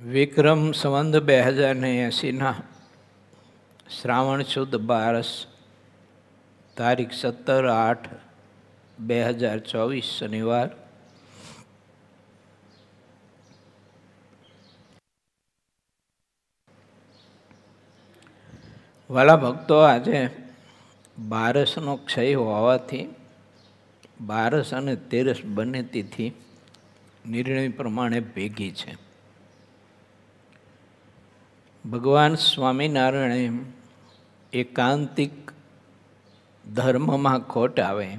વિક્રમ સંવંત 2080 શ્રાવણ સુદ 12 તારીખ 17/8/2024 શનિવાર. વાલા ભક્તો, આજે 12નો ક્ષય હોવાથી 12 અને 13 બંને તિથિ નિર્ણય પ્રમાણે ભેગી છે. ભગવાન સ્વામિનારાયણે એકાંતિક ધર્મમાં ખોટ આવે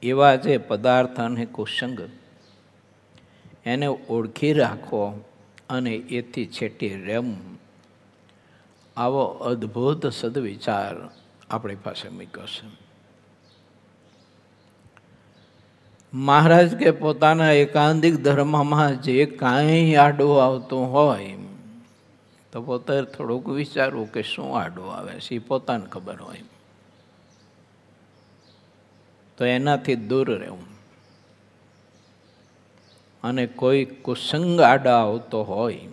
એવા જે પદાર્થ અને કુસંગ એને ઓળખી રાખવો અને એથી છેટી રહેવું, આવો અદ્ભુત સદવિચાર આપણી પાસે મૂક્યો છે. મહારાજ કે પોતાના એકાંતિક ધર્મમાં જે કાંઈ આડું આવતું હોય તો પોતે થોડુંક વિચારવું કે શું આડું આવે છે, એ પોતાને ખબર હોય તો એનાથી દૂર રહેવું, અને કોઈ કુસંગ આડા આવતો હોય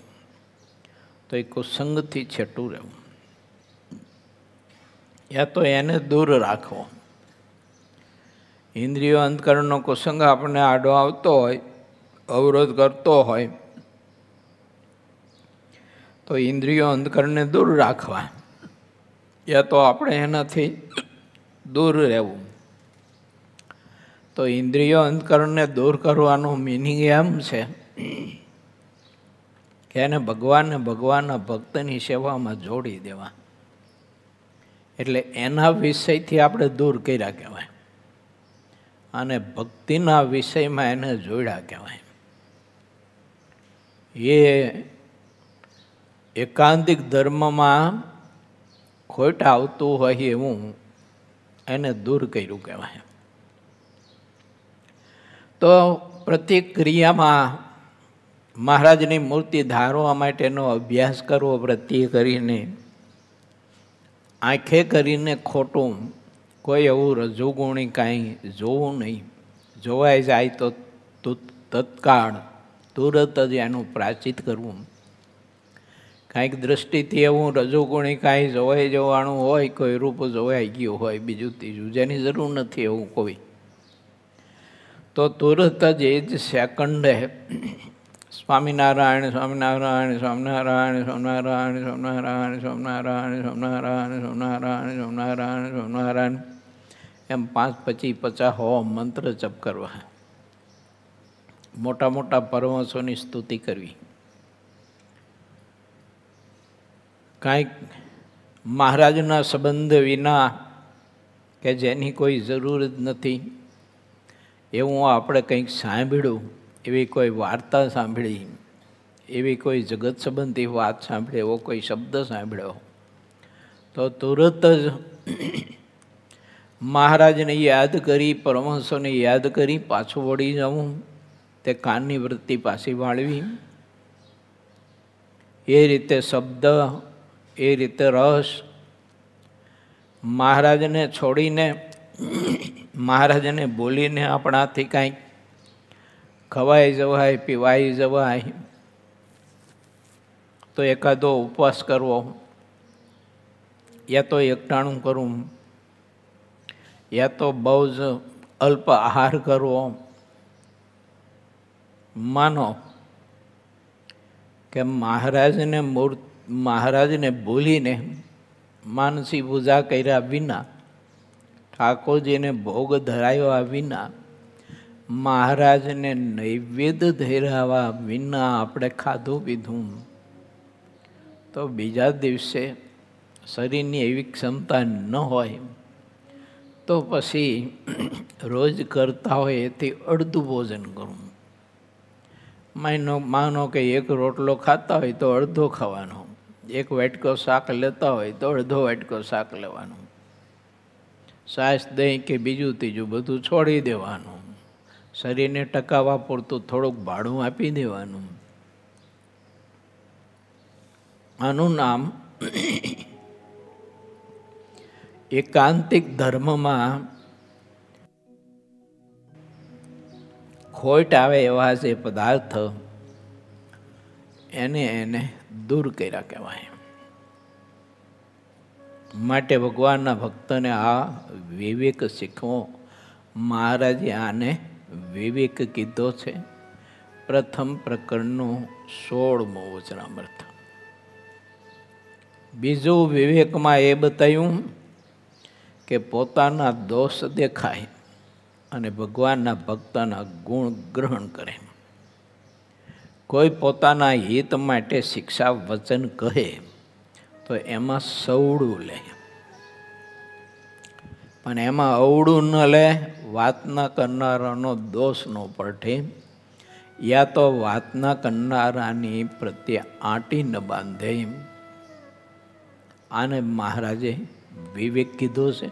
તો એ કુસંગથી છેટું રહેવું, યા તો એને દૂર રાખવો. ઇન્દ્રિયો અંતકરણનો કુસંગ આપણને આડો આવતો હોય, અવરોધ કરતો હોય તો ઇન્દ્રિયો અંતકરણને દૂર રાખવા, યા તો આપણે એનાથી દૂર રહેવું. તો ઇન્દ્રિયો અંતકરણને દૂર કરવાનો મિનિંગ એમ છે કે એને ભગવાનને ભગવાનના ભક્તની સેવામાં જોડી દેવા, એટલે એના વિષયથી આપણે દૂર કર્યા કહેવાય અને ભક્તિના વિષયમાં એને જોડ્યા કહેવાય. એ એકાંતિક ધર્મમાં ખોટ આવતું હોય એવું એને દૂર કર્યું કહેવાય. તો પ્રત્યેક ક્રિયામાં મહારાજની મૂર્તિ ધારવા માટેનો અભ્યાસ કરવો, પ્રત્યે કરીને આંખે કરીને ખોટું કોઈ એવું રજોગુણી કાંઈ જોવું નહીં. જોવાઈ જાય તો તત્કાળ તુરત જ એનું પ્રાચિત કરવું. કાંઈક દૃષ્ટિથી એવું રજોગુણી કાંઈ જોવાઈ જવાનું હોય, કોઈ રૂપ જોવાઈ ગયું હોય, બીજું ત્રીજું જેની જરૂર નથી એવું કોઈ, તો તુરત જ એ જ સેકન્ડે સ્વામિનારાયણ સ્વામિનારાયણ સ્વામિનારાયણ સ્વામિનારાયણ સ્વામિનારાયણ સ્વામિનારાયણ સ્વામિનારાયણ સ્વામિનારાયણ સ્વામિનારાયણ સ્વામિનારાયણ એમ 5, 25, 50 મંત્ર જપ કરવા, મોટા મોટા પરમહંસોની સ્તુતિ કરવી. કાંઈક મહારાજના સંબંધ વિના કે જેની કોઈ જરૂર જ નથી એવું આપણે કંઈક સાંભળ્યું, એવી કોઈ વાર્તા સાંભળી, એવી કોઈ જગત સંબંધી વાત સાંભળી, એવો કોઈ શબ્દ સાંભળ્યો તો તુરત જ મહારાજને યાદ કરી, પરમહંસોને યાદ કરી પાછું વળી જવું, તે કાનની વૃત્તિ પાછી વાળવી. એ રીતે શબ્દ, એ રીતે રસ, મહારાજને છોડીને મહારાજને બોલીને આપણાથી કાંઈક ખવાઈ જવાય, પીવાઈ જવાય તો એકાદો ઉપવાસ કરવો, યા તો એકટાણું કરવું, યા તો બહુ જ અલ્પ આહાર કરવો. માનો કે મહારાજને ભૂલીને માનસી પૂજા કર્યા વિના, ઠાકોરજીને ભોગ ધરાવ્યા વિના, મહારાજને નૈવેદ્ય ધરાવ્યા વિના આપણે ખાધું પીધું તો બીજા દિવસે શરીરની એવી ક્ષમતા ન હોય તો પછી રોજ કરતા હોય એથી અડધું ભોજન કરવું. માનો કે એક રોટલો ખાતા હોય તો અડધો ખાવાનો, એક વાટકો શાક લેતા હોય તો અડધો વાટકો શાક લેવાનો, છાશ દહીં કે બીજું ત્રીજું બધું છોડી દેવાનું, શરીરને ટકાવવા પૂરતું થોડુંક ભાડું આપી દેવાનું. આનું નામ એકાંતિક ધર્મમાં ખોટ આવે એવા જે પદાર્થ એને દૂર કર્યા કહેવાય. માટે ભગવાનના ભક્તને આ વિવેક શીખવો. મહારાજે આને વિવેક કીધો છે. પ્રથમ પ્રકરણનું 16મું વચનામૃત. બીજું વિવેકમાં એ બતાવ્યું કે પોતાના દોષ દેખાય અને ભગવાનના ભક્તના ગુણ ગ્રહણ કરે. કોઈ પોતાના હિત માટે શિક્ષા વચન કહે તો એમાં સવડું લે, પણ એમાં અવળું ન લે. વાતના કરનારાનો દોષ ન પડે, યા તો વાતના કરનારાની પ્રત્યે આંટી ન બાંધે. આને મહારાજે વિવેક કીધો છે.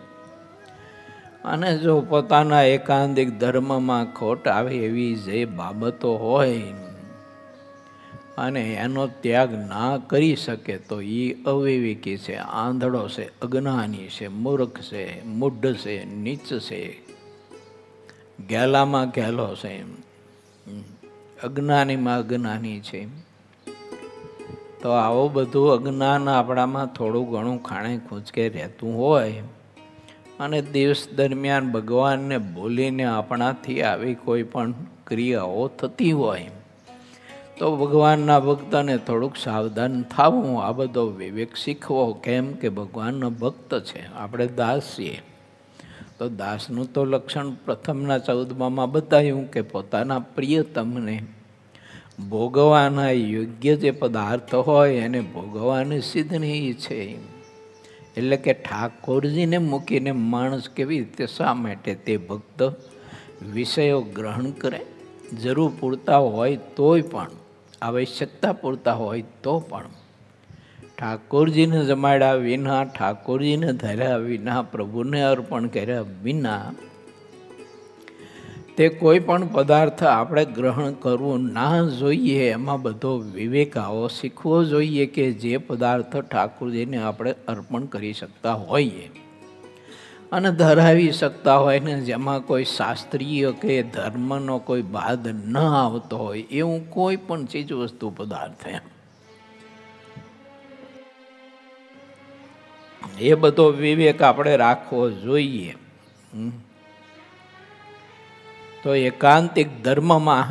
અને જો પોતાના એકાંતિક ધર્મમાં ખોટ આવે એવી જે બાબતો હોય અને એનો ત્યાગ ના કરી શકે તો એ અવિવેકી છે, આંધળો છે, અજ્ઞાની છે, મૂર્ખ છે, મૂઢ છે, નીચ છે, ગેલામાં ગેલો છે, અજ્ઞાનીમાં અજ્ઞાની છે. તો આવું બધું અજ્ઞાન આપણામાં થોડું ઘણું ખાણે ખૂંચકે રહેતું હોય અને દિવસ દરમિયાન ભગવાનને બોલીને આપણાથી આવી કોઈ પણ ક્રિયાઓ થતી હોય તો ભગવાનના ભક્તને થોડુંક સાવધાન થવું, આ બધો વિવેક શીખવો. કેમ કે ભગવાનનો ભક્ત છે, આપણે દાસ છીએ. તો દાસનું તો લક્ષણ પ્રથમના 14માં બતાવ્યું કે પોતાના પ્રિયતમને ભોગવાના યોગ્ય જે પદાર્થ હોય એને ભોગવાની સિદ્ધની છે. એટલે કે ઠાકોરજીને મૂકીને માણસ કેવી રીતે, શા માટે તે ભક્ત વિષયો ગ્રહણ કરે? જરૂર પૂરતા હોય તોય પણ, આવશ્યકતા પૂરતા હોય તો પણ ઠાકોરજીને જમાડ્યા વિના, ઠાકોરજીને ધર્યા વિના, પ્રભુને અર્પણ કર્યા વિના તે કોઈ પણ પદાર્થ આપણે ગ્રહણ કરવું ના જોઈએ. એમાં બધો વિવેક આવો શીખવો જોઈએ કે જે પદાર્થ ઠાકોરજીને આપણે અર્પણ કરી શકતા હોઈએ અને ધરાવી શકતા હોય ને જેમાં કોઈ શાસ્ત્રીય કે ધર્મનો કોઈ બાદ ન આવતો હોય એવું કોઈ પણ ચીજ વસ્તુ પદાર્થ એ બધો વિવેક આપણે રાખવો જોઈએ. તો એકાંતિક ધર્મમાં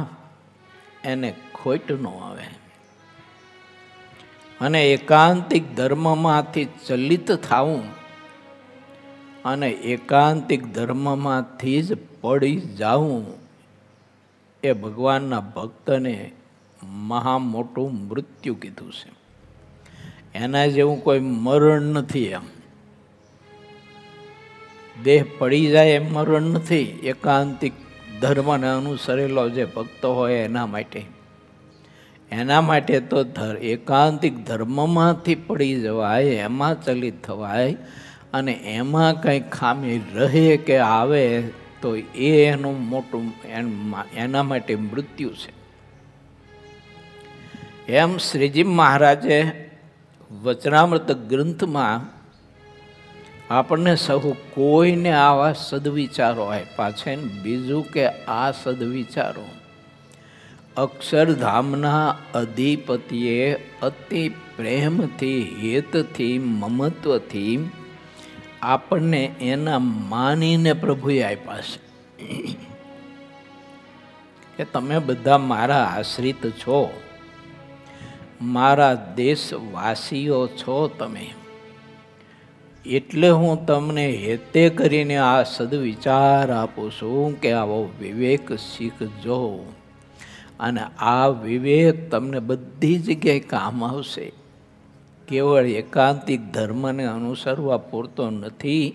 એને ખોટ ન આવે અને એકાંતિક ધર્મમાંથી ચલિત થવું અને એકાંતિક ધર્મમાંથી જ પડી જવું એ ભગવાનના ભક્તને મહા મોટું મૃત્યુ કીધું છે. એના જેવું કોઈ મરણ નથી. એમ દેહ પડી જાય એમ મરણ નથી. એકાંતિક ધર્મને અનુસરેલો જે ભક્ત હોય એના માટે તો એકાંતિક ધર્મમાંથી પડી જવાય, એમાં ચલિત થવાય અને એમાં કંઈ ખામી રહે કે આવે તો એનું મોટું એના માટે મૃત્યુ છે. એમ શ્રીજી મહારાજે વચનામૃત ગ્રંથમાં આપણને સહુ કોઈને આવા સદવિચારો આપ્યા છે. બીજું કે આ સદવિચારો અક્ષરધામના અધિપતિએ અતિ પ્રેમથી, હેતથી, મમત્વથી આપણને એના માનીને પ્રભુએ આપ્યા છે કે તમે બધા મારા આશ્રિત છો, મારા દેશવાસીઓ છો તમે, એટલે હું તમને હેતે કરીને આ સદવિચાર આપું છું કે આવો વિવેક શીખજો અને આ વિવેક તમને બધી જગ્યાએ કામ આવશે. કેવળ એકાંતિક ધર્મને અનુસરવા પૂરતો નથી,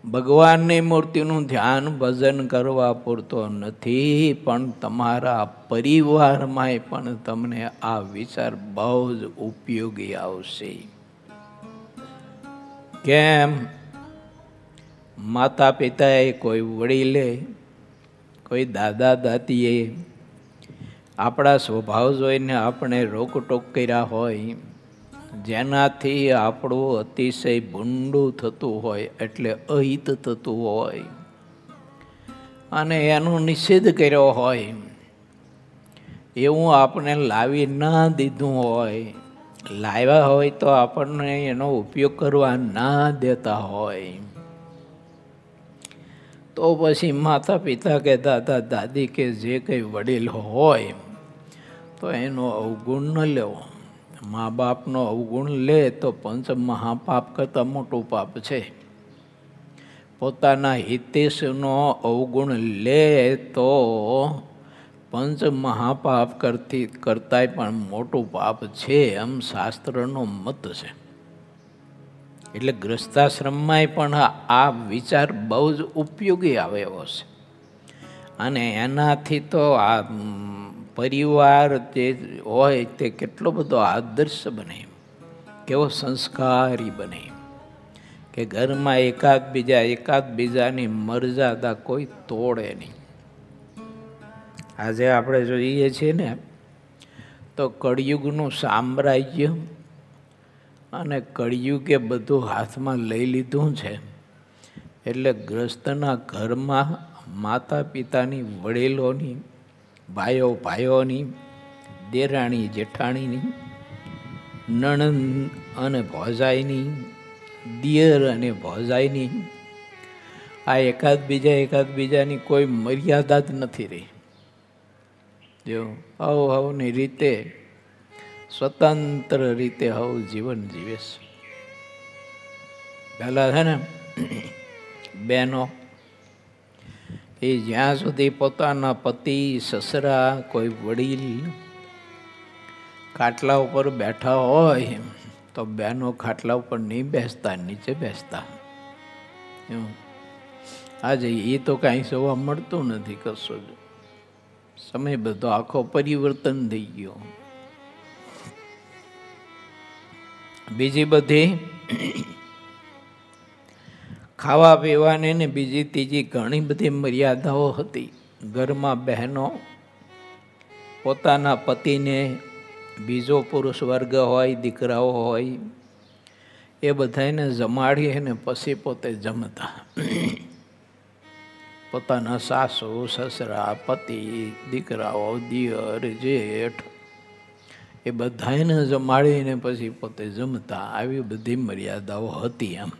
ભગવાનની મૂર્તિનું ધ્યાન ભજન કરવા પૂરતો નથી, પણ તમારા પરિવારમાંય પણ તમને આ વિચાર બહુ જ ઉપયોગી આવશે. કેમ? માતા પિતાએ, કોઈ વડીલે, કોઈ દાદા દાદીએ આપણા સ્વભાવ જોઈને આપણે રોકટોક કર્યા હોય, જેનાથી આપણું અતિશય ભૂંડું થતું હોય, એટલે અહિત થતું હોય અને એનો નિષેધ કર્યો હોય એવું આપણે લાવી ના દીધું હોય, લાવ્યા હોય તો આપણને એનો ઉપયોગ કરવા ના દેતા હોય, તો પછી માતા પિતા કે દાદા દાદી કે જે કંઈ વડીલ હોય તો એનો અવગુણ ન લેવો. મા બાપનો અવગુણ લે તો પંચ મહાપાપ કરતાં મોટું પાપ છે. પોતાના હિતેશનો અવગુણ લે તો પંચ મહાપાપ કરતાંય પણ મોટું પાપ છે, એમ શાસ્ત્રનો મત છે. એટલે ગૃહસ્થાશ્રમમાંય પણ આ વિચાર બહુ જ ઉપયોગી આવે એવો છે. અને એનાથી તો આ પરિવાર જે હોય તે કેટલો બધો આદર્શ બને, કેવો સંસ્કારી બને કે ઘરમાં એકાદબીજાની મર્યાદા કોઈ તોડે નહીં. આજે આપણે જોઈએ છીએ ને તો કળિયુગનું સામ્રાજ્ય અને કળિયુગે બધું હાથમાં લઈ લીધું છે. એટલે ગ્રસ્તના ઘરમાં માતા પિતાની, વડીલોની, ભાઈઓની, દેરાણી જેઠાણીની, નણંદ અને ભોજાઈની, દિયર અને ભોજાઈની, આ એકાદબીજાની કોઈ મર્યાદા જ નથી રહી. જો હવની રીતે સ્વતંત્ર રીતે જીવન જીવે છે. પહેલાં છે ને બહેનો એ જ્યાં સુધી પોતાના પતિ, સસરા, કોઈ વડીલ ખાટલા ઉપર બેઠા હોય તો બહેનો ખાટલા ઉપર નહીં બેસતા, નીચે બેસતા. આજે એ તો કાંઈ જોવા મળતું નથી કશું જ. સમય બધો આખો પરિવર્તન થઈ ગયો. બીજી બધી ખાવા પીવાની ને બીજી ત્રીજી ઘણી બધી મર્યાદાઓ હતી. ઘરમાં બહેનો પોતાના પતિને, બીજો પુરુષ વર્ગ હોય, દીકરાઓ હોય, એ બધાને જમાડી અને પછી પોતે જમતા. પોતાના સાસુ, સસરા, પતિ, દીકરાઓ, દિયર, જેઠ એ બધાને જમાડીને પછી પોતે જમતા. આવી બધી મર્યાદાઓ હતી એમ.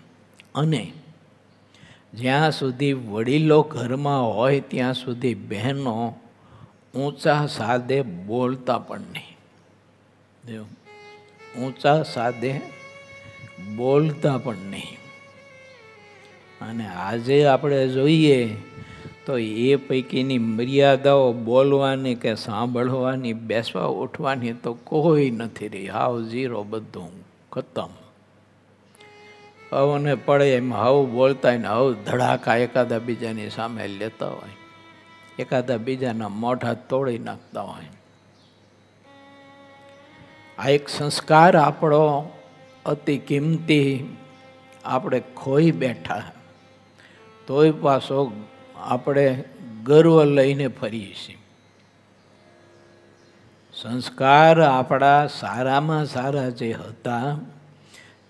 અને જ્યાં સુધી વડીલો ઘરમાં હોય ત્યાં સુધી બહેનો ઊંચા સાદે બોલતા પણ નહીં. ઊંચા સાદે બોલતા પણ નહીં. અને આજે આપણે જોઈએ તો એ પૈકીની મર્યાદાઓ બોલવાની કે સાંભળવાની, બેસવા ઉઠવાની તો કોઈ નથી રહી. હાવ ઝીરો, બધું ખતમ. હવને પડે એમ હવ બોલતા હોય ને હવ ધડાકા એકાદા બીજાની સામે લેતા હોય, એકાદા બીજાના મોઢા તોડી નાખતા હોય. આ એક સંસ્કાર આપણો અતિ કિંમતી આપણે ખોઈ બેઠા, તોય પાછો આપણે ગર્વ લઈને ફરીએ છીએ. સંસ્કાર આપણા સારામાં સારા જે હતા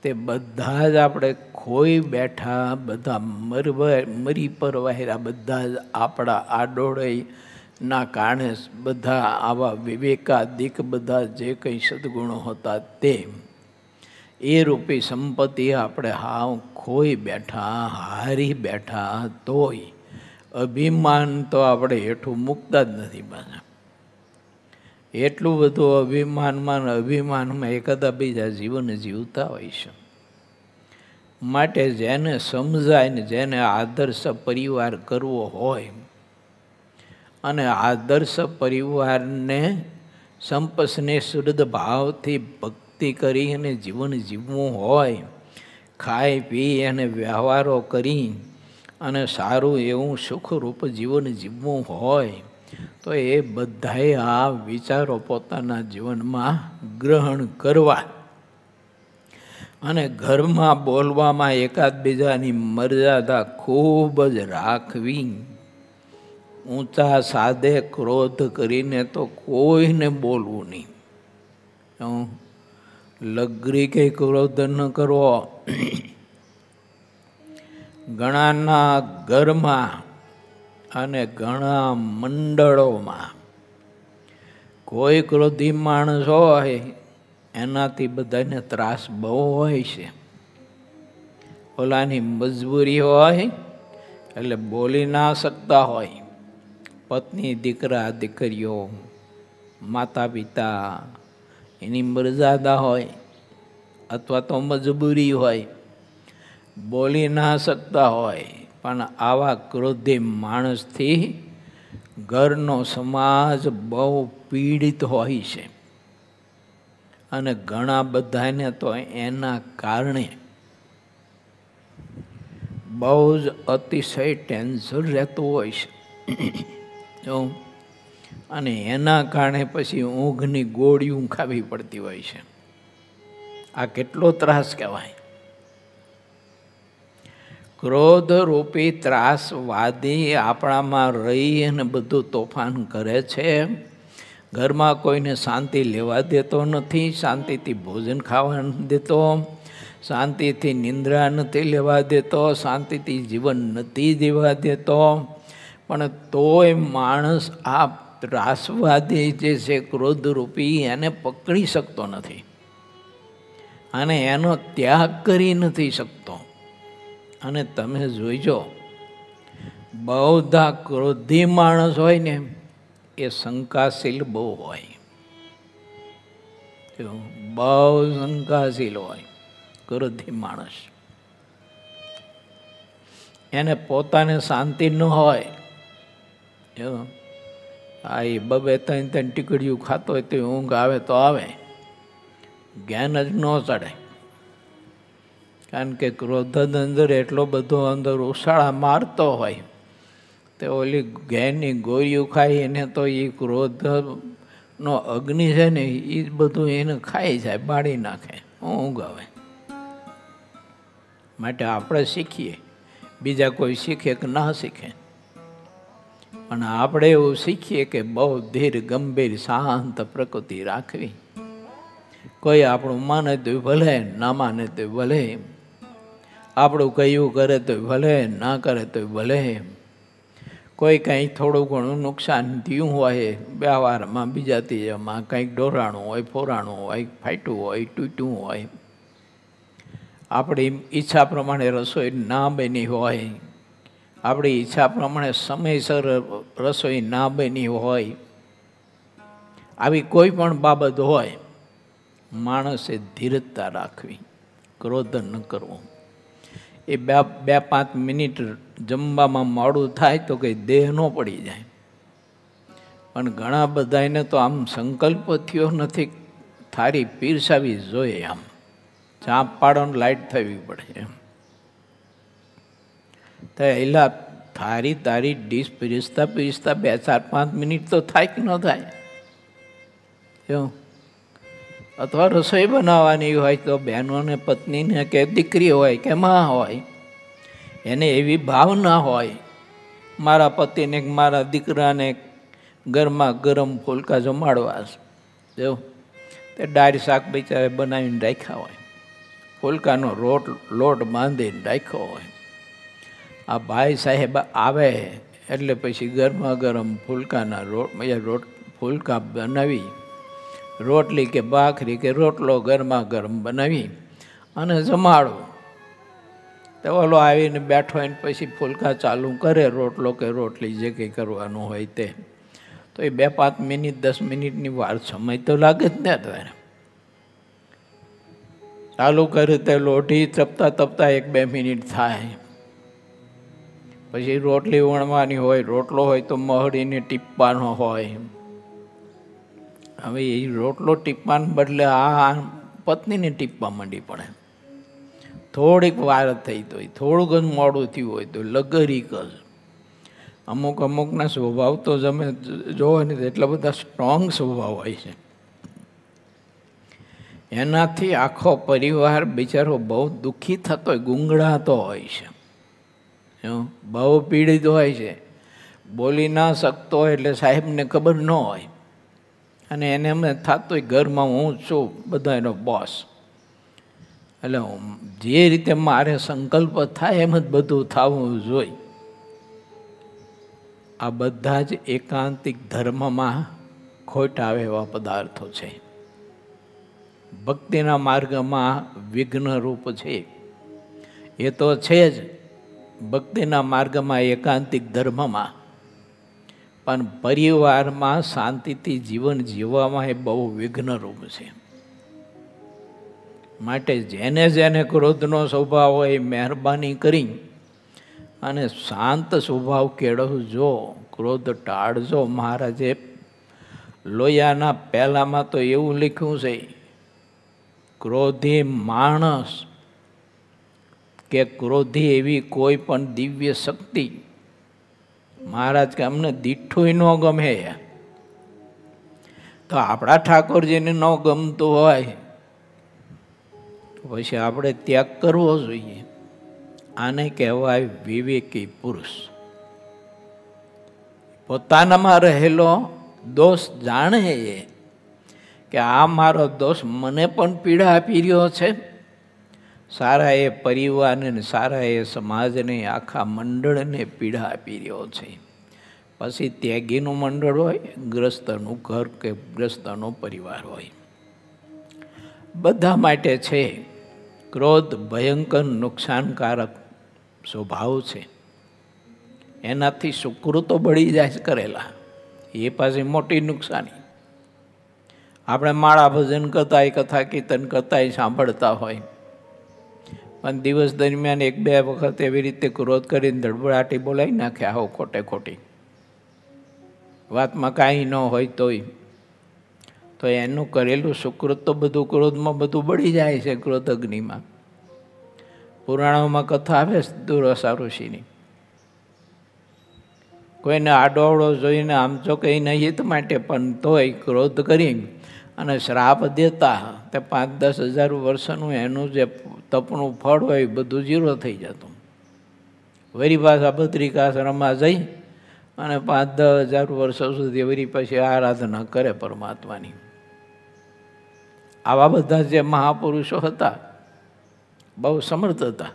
તે બધા જ આપણે ખોઈ બેઠા, બધા મરી પરવાહેરા, બધા જ આપણા આડોળના કારણે બધા આવા વિવેકાદિક બધા જે કંઈ સદગુણો હતા તે એ રૂપી સંપત્તિ આપણે હાવ ખોઈ બેઠા, હારી બેઠા. તોય અભિમાન તો આપણે હેઠું મૂકતા જ નથી પાછા. એટલું બધું અભિમાનમાં એકાદા બીજા જીવન જીવતા હોય છે. માટે જેને સમજાય ને જેને આદર્શ પરિવાર કરવો હોય અને આદર્શ પરિવારને સંપસને શુદ્ધ ભાવથી ભક્તિ કરી અને જીવન જીવવું હોય, ખાઈ પી અને વ્યવહારો કરી અને સારું એવું સુખરૂપ જીવન જીવવું હોય તો એ બધાએ આ વિચારો પોતાના જીવનમાં ગ્રહણ કરવા અને ઘરમાં બોલવામાં એકાદબીજાની મર્યાદા ખૂબ જ રાખવી. ઊંચા સાદે ક્રોધ કરીને તો કોઈને બોલવું નહીં. લગરી કે ક્રોધ ન કરવો. ઘણાના ઘરમાં અને ઘણા મંડળોમાં કોઈ ક્રોધી માણસ હોય એનાથી બધાને ત્રાસ બહુ હોય છે. ઓલાની મજબૂરી હોય એટલે બોલી ના શકતા હોય. પત્ની, દીકરા, દીકરીઓ, માતા પિતા એની મર્યાદા હોય અથવા તો મજબૂરી હોય, બોલી ના શકતા હોય. પણ આવા ક્રોધી માણસથી ઘરનો સમાજ બહુ પીડિત હોય છે. અને ઘણા બધાને તો એના કારણે બહુ જ અતિશય ટેન્શન રહેતું હોય છે. અને એના કારણે પછી ઊંઘની ગોળીઓ ખાવી પડતી હોય છે. આ કેટલો ત્રાસ કહેવાય. ક્રોધ રૂપી ત્રાસવાદી આપણામાં રહી અને બધું તોફાન કરે છે. ઘરમાં કોઈને શાંતિ લેવા દેતો નથી, શાંતિથી ભોજન ખાવા નથી દેતો, શાંતિથી નિંદ્રા નથી લેવા દેતો, શાંતિથી જીવન નથી જીવવા દેતો. પણ તોય માણસ આ ત્રાસવાદી જે છે ક્રોધરૂપી એને પકડી શકતો નથી અને એનો ત્યાગ કરી નથી શકતો. અને તમે જોઈજો, બહુધા ક્રોધી માણસ હોય ને એ શંકાશીલ બહુ હોય, બહુ શંકાશીલ હોય. ક્રોધી માણસ એને પોતાને શાંતિ ન હોય. આ એ 2-3 ટીકડીઓ ખાતો હોય તો ઊંઘ આવે તો આવે, જ્ઞાન જ ન ચડે. કારણ કે ક્રોધ અંદર એટલો બધો અંદર ઉછાળા મારતો હોય તે ઓલી ઘેરની ગોળીઓ ખાઈ એને તો એ ક્રોધનો અગ્નિ છે ને એ બધું એને ખાઈ જાય, બાળી નાખે, ઊંઘ આવે. માટે આપણે શીખીએ, બીજા કોઈ શીખે કે ના શીખે, પણ આપણે એવું શીખીએ કે બહુ ધીર ગંભીર શાંત પ્રકૃતિ રાખવી. કોઈ આપણું માને તો ભલે, ના માને તો ભલે, આપણું કયું કરે તો ભલે, ના કરે તો ભલે. કોઈ કંઈ થોડું ઘણું નુકસાન થયું હોય વ્યવહારમાં, બીજા ત્રીજામાં કંઈક ડોરાણું હોય, ફોરાણું હોય, ફાટ્યું હોય, તૂટ્યું હોય, આપણી ઈચ્છા પ્રમાણે રસોઈ ના બની હોય, આપણી ઈચ્છા પ્રમાણે સમયસર રસોઈ ના બની હોય, આવી કોઈ પણ બાબત હોય, માણસે ધીરજતા રાખવી, ક્રોધ ન કરવો. એ 2-5 મિનિટ જમવામાં મોડું થાય તો કંઈ દેહ ન પડી જાય. પણ ઘણા બધાને તો આમ સંકલ્પ થયો નથી, થારી પીરસાવી જોઈએ, આમ ચાંપ પાડો લાઈટ થવી પડે એમ. તો એલા થારી તારી ડીશ પીરસતા પીરસતા 2-4-5 મિનિટ તો થાય કે ન થાય? એવું. અથવા રસોઈ બનાવવાની હોય તો બહેનોને, પત્નીને કે દીકરી હોય કે માં હોય, એને એવી ભાવના હોય મારા પતિને, મારા દીકરાને ગરમા ગરમ ફુલકા જમાડવા છે. તે દાળ શાક બિચારે બનાવીને રાખ્યા હોય, ફુલકાનો લોટ બાંધીને રાખ્યો હોય. આ ભાઈ સાહેબ આવે એટલે પછી ગરમા ગરમ ફુલકા બનાવી, રોટલી કે ભાખરી કે રોટલો ગરમા ગરમ બનાવી અને જમાડો. તો ઓલો આવીને બેઠો હોય ને પછી ફુલકા ચાલુ કરે, રોટલો કે રોટલી જે કંઈ કરવાનું હોય તે. તો એ 2-5 મિનિટ 10 મિનિટની વાર સમય તો લાગે જ ને. ત્યારે ચાલુ કરે તે લોઢી તપતા તપતા 1-2 મિનિટ થાય. પછી રોટલી વણવાની હોય, રોટલો હોય તો મહડીને ટીપવાનો હોય. હવે એ રોટલો ટીપવાને બદલે આ પત્નીને ટીપવા માંડી પડે. થોડીક વાર થઈ તો થોડુંક જ મોડું થયું હોય તો લગરી કર. અમુકના સ્વભાવ તો તમે જોવો ને એટલા બધા સ્ટ્રોંગ સ્વભાવ હોય છે, એનાથી આખો પરિવાર બિચારો બહુ દુઃખી થતો હોય, ગુંગળાતો હોય છે, બહુ પીડિત હોય છે. બોલી ના શકતો હોય એટલે સાહેબને ખબર ન હોય અને એને એમ થતું હોય ઘરમાં હું છું બધાનો બોસ, એટલે જે રીતે મારે સંકલ્પ થાય એમ જ બધું થવું જોઈએ. આ બધા જ એકાંતિક ધર્મમાં ખોટ આવે એવા પદાર્થો છે. ભક્તિના માર્ગમાં વિઘ્નરૂપ છે એ તો છે જ, ભક્તિના માર્ગમાં એકાંતિક ધર્મમાં, પણ પરિવારમાં શાંતિથી જીવન જીવવામાં એ બહુ વિઘ્નરૂપ છે. માટે જેને જેને ક્રોધનો સ્વભાવ હોય મહેરબાની કરી અને શાંત સ્વભાવ કેળવજો, ક્રોધ ટાળજો. મહારાજે લોયાના પહેલામાં તો એવું લખ્યું છે, ક્રોધી માણસ કે ક્રોધી એવી કોઈ પણ દિવ્ય શક્તિ, મહારાજ કે અમને દીઠું ન ગમે. તો આપણા ઠાકોરજીને ન ગમતું હોય પછી આપણે ત્યાગ કરવો જોઈએ. આને કહેવાય વિવેકી પુરુષ. પોતાનામાં રહેલો દોષ જાણે કે આ મારો દોષ મને પણ પીડા આપી રહ્યો છે, સારા એ પરિવારને, સારા એ સમાજને, આખા મંડળને પીડા આપી રહ્યો છે. પછી ત્યાગીનું મંડળ હોય, ગ્રસ્તનું ઘર કે ગ્રસ્તનો પરિવાર હોય, બધા માટે છે. ક્રોધ ભયંકર નુકસાનકારક સ્વભાવ છે. એનાથી સુકૃતો બળી જાય કરેલા, એ પાછી મોટી નુકસાની. આપણે માળા ભજન કરતા, કથા કીર્તન કરતા સાંભળતા હોય, પણ દિવસ દરમિયાન એક બે વખત એવી રીતે ક્રોધ કરીને ધડબડાટી બોલાવી નાખે, આવો ખોટે ખોટી વાતમાં કાંઈ ન હોય તોય, તો એનું કરેલું સુકૃત તો બધું ક્રોધમાં બધું બળી જાય છે, ક્રોધ અગ્નિમાં. પુરાણોમાં કથા આવે દુર્વાસા ઋષિની, કોઈને આડોઅવળો જોઈને આમ તો કંઈ નહીં હિત માટે, પણ તોય ક્રોધ કરી અને શ્રાપ દેતા, તે 5-10 હજાર વર્ષનું એનું જે તપનું ફળ હોય બધું જીરો થઈ જતું. વરી પાછા બદ્રિકાશ્રમમાં જઈ અને 5-10 હજાર વર્ષો સુધી વરી પછી આરાધના કરે પરમાત્માની. આવા બધા જે મહાપુરુષો હતા બહુ સમર્થ હતા.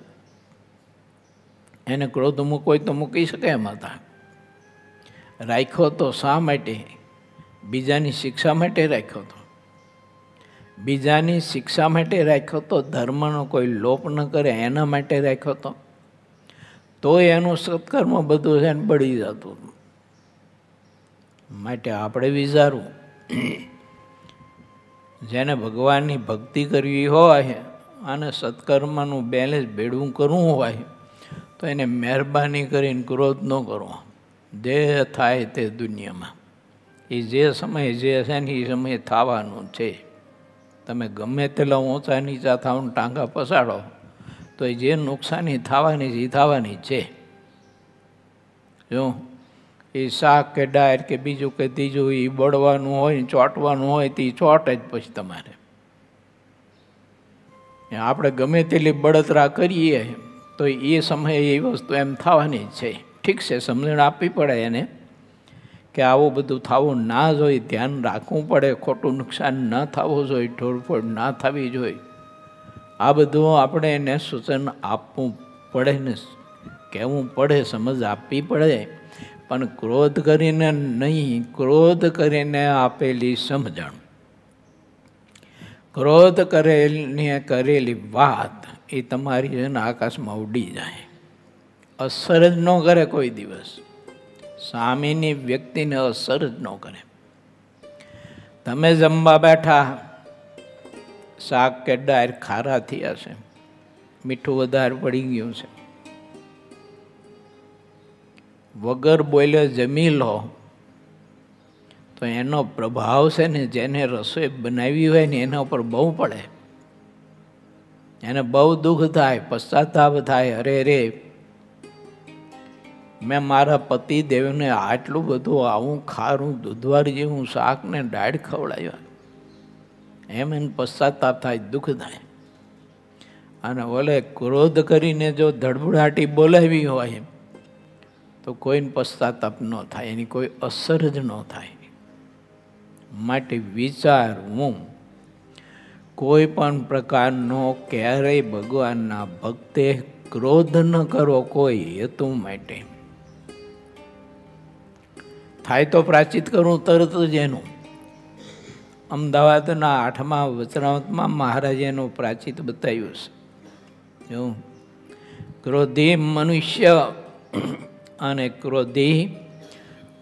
એને ક્રોધ મૂકવો તો મૂકી શકે એમ હતા. રાખ્યો તો શા માટે? બીજાની શિક્ષા માટે રાખ્યો હતો. બીજાની શિક્ષા માટે રાખ્યો તો, ધર્મનો કોઈ લોપ ન કરે એના માટે રાખ્યો હતો. તો એનું સત્કર્મ બધું છે ને બળી જતું. માટે આપણે વિચારવું, જેને ભગવાનની ભક્તિ કરવી હોય અને સત્કર્મનું બેલેન્સ ભેળવું કરવું હોય તો એને મહેરબાની કરીને ક્રોધ ન કરવો. જે થાય તે દુનિયામાં એ જે સમયે જે છે ને એ સમયે થવાનું છે. તમે ગમે તેટલા ઊંચા નીચા થાવ ટાંગા પસાડો તો એ જે નુકસાની થવાની છે એ થવાની છે. જો એ શાક કે ડાયર કે બીજું કે ત્રીજું એ બળવાનું હોય, ચોંટવાનું હોય તો એ ચોંટે જ પછી તમારે. આપણે ગમે તેટલી બળતરા કરીએ તો એ સમયે એ વસ્તુ એમ થવાની જ છે. ઠીક છે, સમજણ આપવી પડે એને કે આવું બધું થવું ના જોઈએ, ધ્યાન રાખવું પડે, ખોટું નુકસાન ન થવું જોઈએ, ઢોરફોડ ના થવી જોઈએ. આ બધું આપણે એને સૂચન આપવું પડે ને કહેવું પડે, સમજ આપવી પડે. પણ ક્રોધ કરીને નહીં, ક્રોધ કરીને આપેલી સમજણ, ક્રોધ કરેલી વાત એ તમારી છે ને આકાશમાં ઉડી જાય, અસર જ ન કરે કોઈ દિવસ. સામેની વ્યક્તિને અસર જ ન કરે. તમે જમવા બેઠા, શાક કે ડાયર ખારા થયા છે, મીઠું વધારે પડી ગયું છે, વગર બોલે જમી લો તો એનો પ્રભાવ છે ને જેને રસોઈ બનાવી હોય ને એના ઉપર બહુ પડે. એને બહુ દુઃખ થાય, પશ્ચાતાપ થાય. અરે રે, મેં મારા પતિદેવને આટલું બધું આવું ખારું દૂધવાર જેવું શાક ને દાળ ખવડાવ્યા, એમ એને પશ્ચાતાપ થાય, દુઃખ થાય. અને ઓલે ક્રોધ કરીને જો ધડબડાટી બોલાવી હોય તો કોઈને પશ્ચાતાપ ન થાય, એની કોઈ અસર જ ન થાય. માટે વિચારવું, કોઈ પણ પ્રકારનો ક્યારેય ભગવાનના ભક્તે ક્રોધ ન કરો કોઈ હેતુ માટે. થાય તો પ્રાચિત કરવું તરત જ એનું, અમદાવાદના 8મા વચનામૃતમાં મહારાજે એનું પ્રાચીત બતાવ્યું છે. જો ક્રોધી મનુષ્ય અને ક્રોધી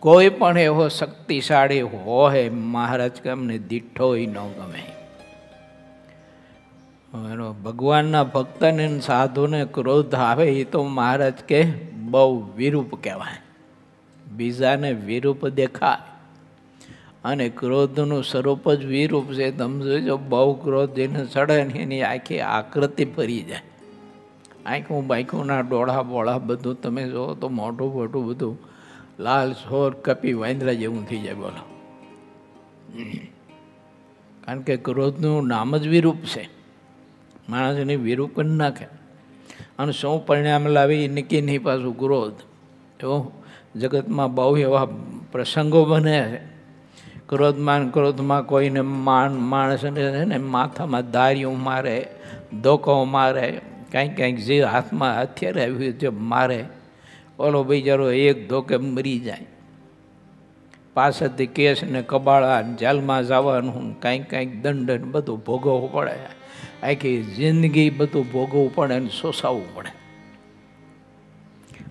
કોઈ પણ એવો શક્તિશાળી હોય, મહારાજ કે અમને દીઠો ન ગમે. ભગવાનના ભક્તને સાધુને ક્રોધ આવે એ તો મહારાજ કે બહુ વિરૂપ કહેવાય. બીજાને વિરૂપ દેખાય અને ક્રોધનું સ્વરૂપ જ વિરૂપ છે. તમે જોજો, બહુ ક્રોધ જેને ચડે ને એની આખી આકૃતિ ફરી જાય. આંખું બાંખુંના ડોળા બોળા બધું તમે જો તો મોઢું મોઢું બધું લાલ છોર કપી વાંદરા જેવું થઈ જાય. બોલો, કારણ કે ક્રોધનું નામ જ વિરૂપ છે. માણસને વિરૂપ જ નાખે. અને શું પરિણામ લાવી એ નક્કી નહીં. પાછું ક્રોધ જો જગતમાં બહુ એવા પ્રસંગો બને છે. ક્રોધમાં કોઈને માણસને છે ને માથામાં દારિયું મારે, ધોકો મારે, કાંઈક જે હાથમાં હથિયાર આવ્યું છે મારે. ઓલો બિચારો એક ધોકે મરી જાય. પાછળથી કેસ ને કબાળા જેલમાં જવાનું, કાંઈક દંડ બધું ભોગવવું પડે. આખી જિંદગી બધું ભોગવવું પડે અને સોસાવવું પડે.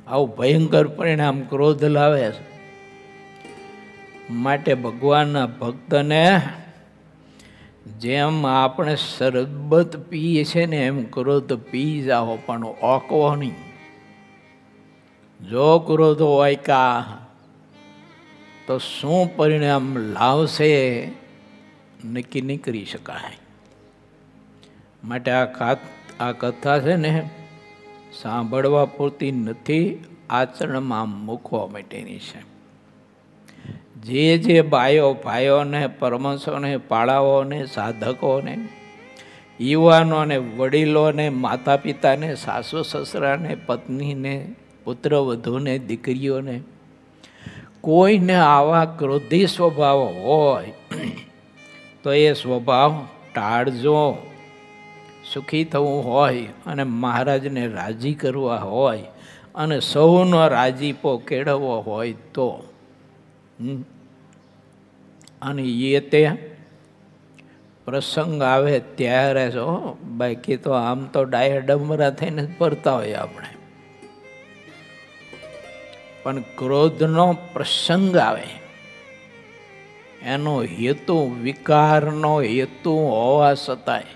આવું ભયંકર પરિણામ ક્રોધ લાવે છે. માટે ભગવાનના ભક્તને જેમ આપણે શરબત પીએ છે ને એમ ક્રોધ પી જાઓ, પણ ઓકવો નહીં. જો ક્રોધ હોય કા તો શું પરિણામ લાવશે નક્કી નહીં કરી શકાય. માટે આ કથા છે ને સાંભળવા પૂરતી નથી, આચરણમાં મૂકવા માટેની છે. જે ભાઈઓને, પરમહંસોને, પાળાઓને, સાધકોને, યુવાનોને, વડીલોને, માતા પિતાને, સાસુ સસરાને, પત્નીને, પુત્ર વધુને, દીકરીઓને, કોઈને આવા ક્રોધી સ્વભાવ હોય તો એ સ્વભાવ ટાળજો. સુખી થવું હોય અને મહારાજને રાજી કરવા હોય અને સૌનો રાજીપો કેળવવો હોય તો અને એ તે પ્રસંગ આવે ત્યારે જો. બાકી તો આમ તો ડાયા ડમરા થઈને જ ફરતા હોય આપણે. પણ ક્રોધનો પ્રસંગ આવે, એનો હેતુ, વિકારનો હેતુ હોવા છતાંય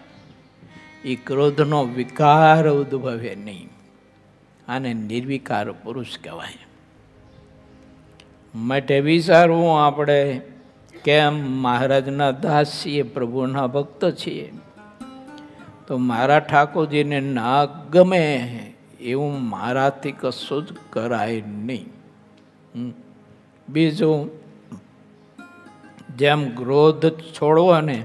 એ ક્રોધનો વિકાર ઉદ્ભવે નહીં. આને નિર્વિકાર પુરુષ કહેવાય. માટે વિચારવું આપણે, કેમ મહારાજના દાસ છીએ, પ્રભુના ભક્ત છીએ, તો મારા ઠાકોરજીને ના ગમે એવું મારાથી કશું જ કરાય નહીં. બીજું, જેમ ક્રોધ છોડવો ને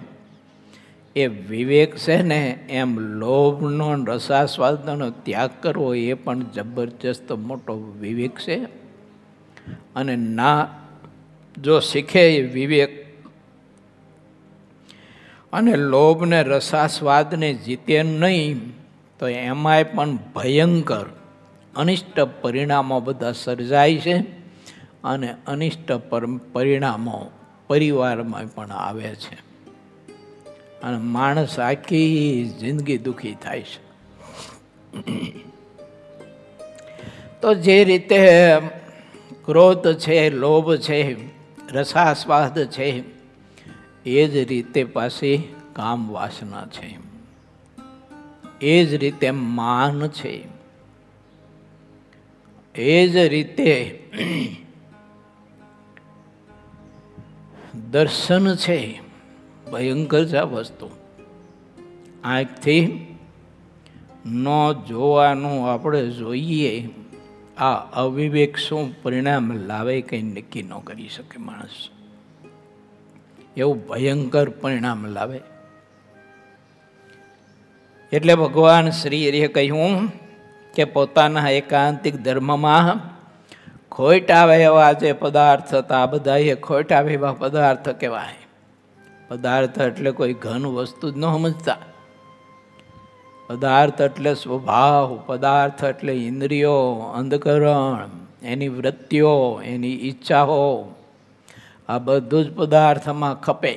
એ વિવેક છે ને, એમ લોભનો રસાસ્વાદનો ત્યાગ કરવો એ પણ જબરજસ્ત મોટો વિવેક છે. અને ના જો શીખે એ વિવેક અને લોભને રસાસ્વાદને જીતે નહીં તો એમાંય પણ ભયંકર અનિષ્ટ પરિણામો બધા સર્જાય છે. અને અનિષ્ટ પરિણામો પરિવારમાં પણ આવે છે. અને માણસ આખી જિંદગી દુઃખી થાય છે. તો જે રીતે ક્રોધ છે, લોભ છે, રસાસ્વાદ છે, એ જ રીતે પાછી કામ વાસના છે, એ જ રીતે માન છે, એ જ રીતે દર્શન છે. ભયંકર છે આ વસ્તુ. આંખથી ન જોવાનું આપણે જોઈએ. આ અવિવેક શું પરિણામ લાવે કંઈ નક્કી ન કરી શકે માણસ. એવું ભયંકર પરિણામ લાવે. એટલે ભગવાન શ્રી હરિએ કહ્યું કે પોતાના એકાંતિક ધર્મમાં ખોટ આવે એવા જે પદાર્થ હતા, આ બધા એ ખોટ આવે એવા પદાર્થ કહેવાય. પદાર્થ એટલે કોઈ ઘન વસ્તુ જ ન સમજતા. પદાર્થ એટલે સ્વભાવ, પદાર્થ એટલે ઇન્દ્રિયો, અંધકરણ, એની વૃત્તિઓ, એની ઈચ્છાઓ, આ બધું જ પદાર્થમાં ખપે.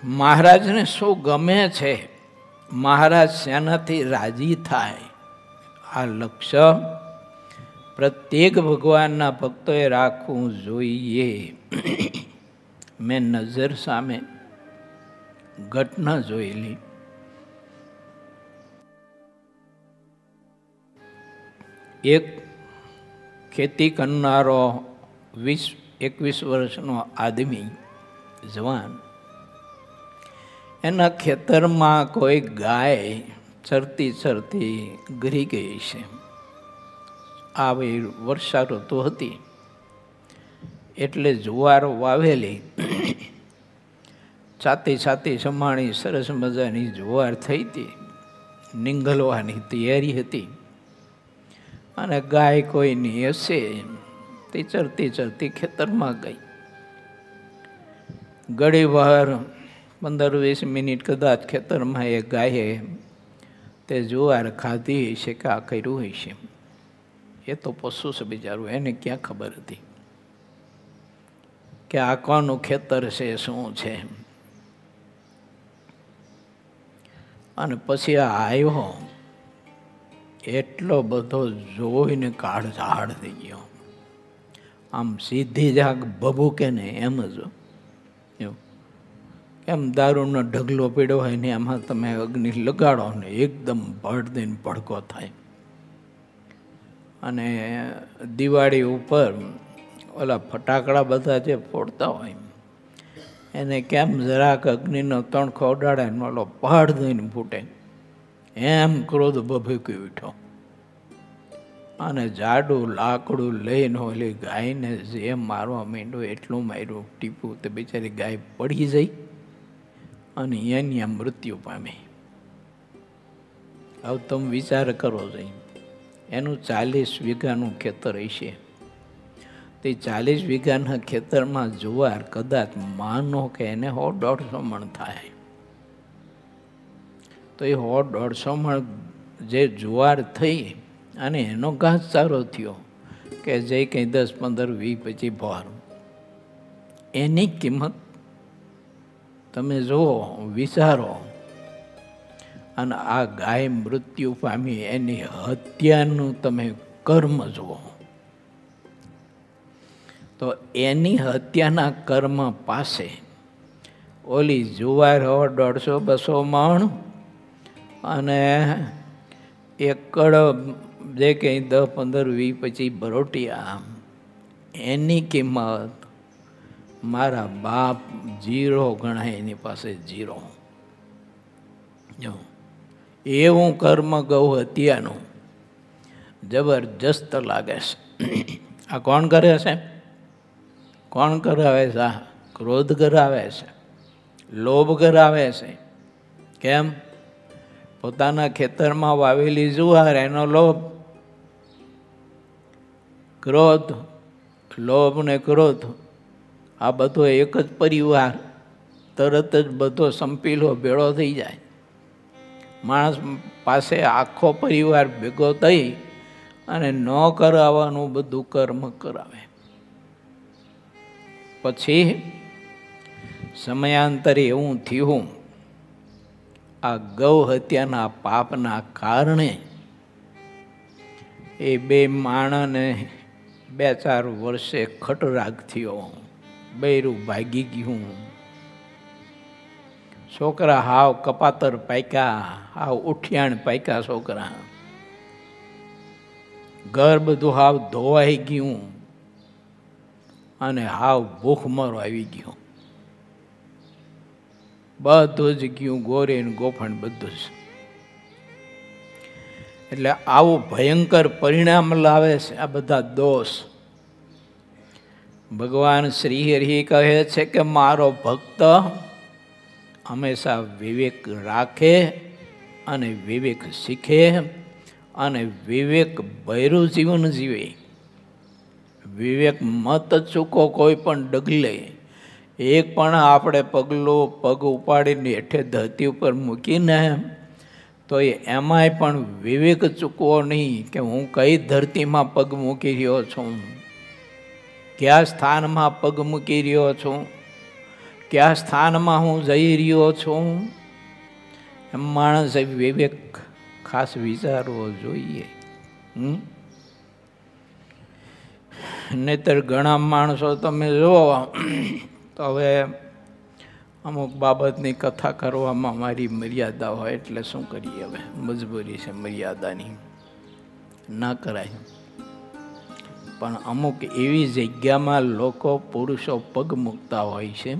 મહારાજને શું ગમે છે, મહારાજ શેનાથી રાજી થાય, આ લક્ષ્ય પ્રત્યેક ભગવાનના ભક્તોએ રાખવું જોઈએ. મેં નજર સામે ઘટના જોયેલી. એક ખેતી કરનારો 21 વર્ષનો આદમી જવાન, એના ખેતરમાં કોઈ ગાય ચરતી ચરતી ગરી ગઈ છે. આવી વર્ષા ઋતુ હતી એટલે જુવાર વાવેલી, છાતી છાતી સમાણી સરસ મજાની જુવાર થઈ હતી, નીંગલવાની તૈયારી હતી. અને ગાય કોઈની હશે તે ચરતી ચરતી ખેતરમાં ગઈ. ઘણી વાર 15-20 મિનિટ કદાચ ખેતરમાં એ ગાયે તે જુવાર ખાધી હશે કે આ કર્યું હશે. એ તો પશુ છે બિચારું, એને ક્યાં ખબર હતી કે આ કોનું ખેતર છે, શું છે. અને પછી આ આવ્યો, એટલો બધો જોઈને કાળઝાળ થઈ ગયો. આમ સીધી જાગ ભભૂકે ને એમ જ, એમ દારૂનો ઢગલો પીડ્યો હોય ને એમાં તમે અગ્નિ લગાડો ને એકદમ ભડ દઈને ભડકો થાય. અને દિવાળી ઉપર ઓલા ફટાકડા બધા જે ફોડતા હોય એને કેમ જરાક અગ્નિનો તણખો ઉડાડે ને ઓલો ભડ દઈને ફૂટે, એમ ક્રોધ ભભૂકી ઉઠ્યો. અને જાડું લાકડું લઈને ઓલી ગાયને જે મારવા માંડ્યું એટલું માર્યું ટીપું તે બિચારી ગાય પડી જઈ અને એની મૃત્યુ પામી. હવે તમે વિચાર કરો છો, એનું 40 વીઘાનું ખેતર હશે. તે 40 વીઘાના ખેતરમાં જુવાર કદાચ માનો કે એને 100-150 મણ થાય. તો એ 100-150 મણ જે જુવાર થઈ અને એનો ઘાસચારો થયો કે જે કંઈ 10, 15, 20, 25 ભાર, એની કિંમત તમે જુઓ, વિચારો. અને આ ગાય મૃત્યુ પામી એની હત્યાનું તમે કર્મ જુઓ. તો એની હત્યાના કર્મ પાસે ઓલી જુવાર 150-200 મણ અને એકડ જે કંઈ 10, 15, 20, 25 બરોટિયા, એની કિંમત મારા બાપ 0 ગણાય એની પાસે 0. જો એવું કર્મ ગૌ હત્યાનું જબરજસ્ત લાગે છે. આ કોણ કરે છે? કોણ કરાવે છે? આ ક્રોધ કરાવે છે, લોભ કરાવે છે. કેમ? પોતાના ખેતરમાં વાવેલી જુવાર, એનો લોભ. ક્રોધ, લોભ ને ક્રોધ આ બધો એક જ પરિવાર, તરત જ બધો સંપીલો ભેળો થઈ જાય. માણસ પાસે આખો પરિવાર ભેગો થઈ અને ન કરાવવાનું બધું કર્મ કરાવે. પછી સમયાંતરે એવું થયું, આ ગૌ હત્યાના પાપના કારણે એ 2 માણસને 2-4 વર્ષે ખટરાગ થયો, બૈરું ભાગી ગયું. છોકરા હાવ કપાતર પાક્યા, હાવ ઉઠિયાણ પાક્યા છોકરા. ઘર બધું હાવ ધોવાઈ ગયું અને હાવ ભૂખમરો આવી ગયો. બધું જ ગયું, ગોરી ને ગોફણ બધું જ. એટલે આવું ભયંકર પરિણામ લાવે છે આ બધા દોષ. ભગવાન શ્રી હરિ કહે છે કે મારો ભક્ત હંમેશા વિવેક રાખે અને વિવેક શીખે અને વિવેક ભર્યું જીવન જીવે. વિવેક મત ચૂકો કોઈ પણ ડગલે, એક પણ આપણે પગ ઉપાડીને હેઠે ધરતી ઉપર મૂકીને તો એમાંય પણ વિવેક ચૂકવો નહીં કે હું કઈ ધરતીમાં પગ મૂકી રહ્યો છું, કયા સ્થાનમાં પગ મૂકી રહ્યો છું, કયા સ્થાનમાં હું જઈ રહ્યો છું એમ માણસે વિવેક ખાસ વિચારવો જોઈએ. નહીતર ઘણા માણસો તમે જુઓ તો હવે અમુક બાબતની કથા કરવામાં મારી મર્યાદા હોય એટલે શું કરીએ, હવે મજબૂરી છે મર્યાદાની, ના કરાય. પણ અમુક એવી જગ્યામાં લોકો પુરુષો પગ મૂકતા હોય છે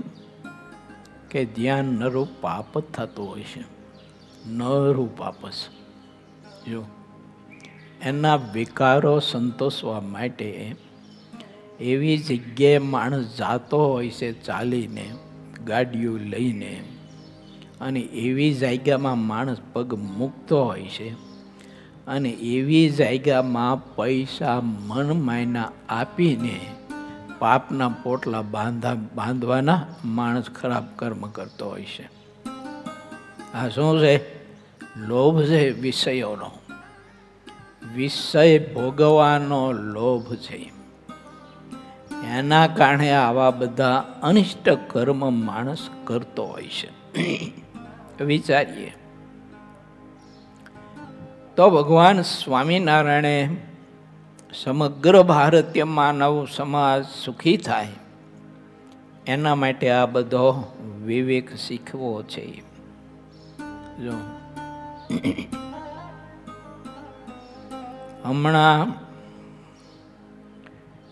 કે જ્યાં નરું પાપ થતું હોય છે, નરું પાપસ. જો એના વિકારો સંતોષવા માટે એવી જગ્યાએ માણસ જાતો હોય છે ચાલીને, ગાડીઓ લઈને, અને એવી જગ્યામાં માણસ પગ મૂકતો હોય છે, અને એવી જગ્યામાં પૈસા મન માયના આપીને પાપના પોટલા બાંધવાના માણસ ખરાબ કર્મ કરતો હોય છે. આ શું છે? લોભ છે વિષયોનો, વિષય ભોગવાનો લોભ છે. એના કારણે આવા બધા અનિષ્ટ કર્મ માણસ કરતો હોય છે. વિચારીએ તો ભગવાન સ્વામિનારાયણે સમગ્ર ભારતીય માનવ સમાજ સુખી થાય એના માટે આ બધો વિવેક શીખવો છે. જો હમણાં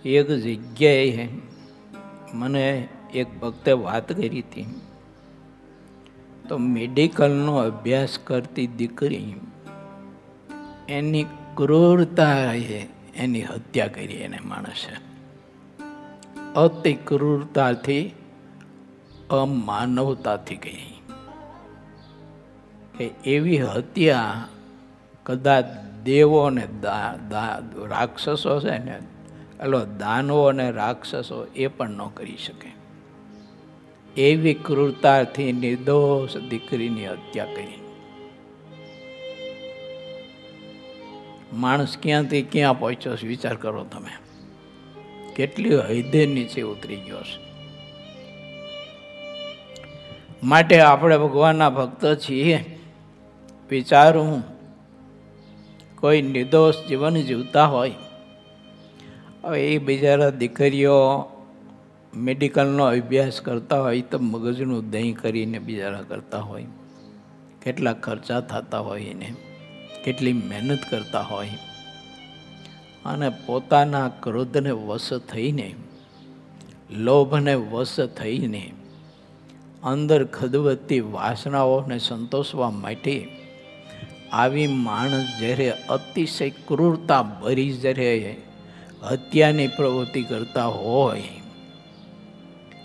એક જગ્યાએ મને એક ભક્તે વાત કરી હતી, તો મેડિકલનો અભ્યાસ કરતી દીકરી એની ક્રૂરતાએ એની હત્યા કરી. એને માણસે અતિ ક્રૂરતાથી, અમાનવતાથી ગઈ. કે એવી હત્યા કદાચ દેવો ને રાક્ષસો છે ને, એલો દાનવો અને રાક્ષસો એ પણ ન કરી શકે. એવી ક્રૂરતાથી નિર્દોષ દીકરીની હત્યા કરી. માણસ ક્યાંથી ક્યાં પહોંચ્યો છે વિચાર કરો તમે, કેટલી હૈદે નીચે ઉતરી ગયો છે. માટે આપણે ભગવાનના ભક્ત છીએ, વિચારું કોઈ નિર્દોષ જીવન જીવતા હોય, હવે એ બિચારા દીકરીઓ મેડિકલનો અભ્યાસ કરતા હોય તો મગજનું દહીં કરીને બિચારા કરતા હોય, કેટલા ખર્ચા થતા હોય એને, કેટલી મહેનત કરતા હોય, અને પોતાના ક્રોધને વશ થઈને, લોભને વશ થઈને, અંદર ખદવતી વાસનાઓને સંતોષવા માટે આવી માણસ જ્યારે અતિશય ક્રૂરતા ભરી જ્યારે હત્યાની પ્રવૃત્તિ કરતા હોય,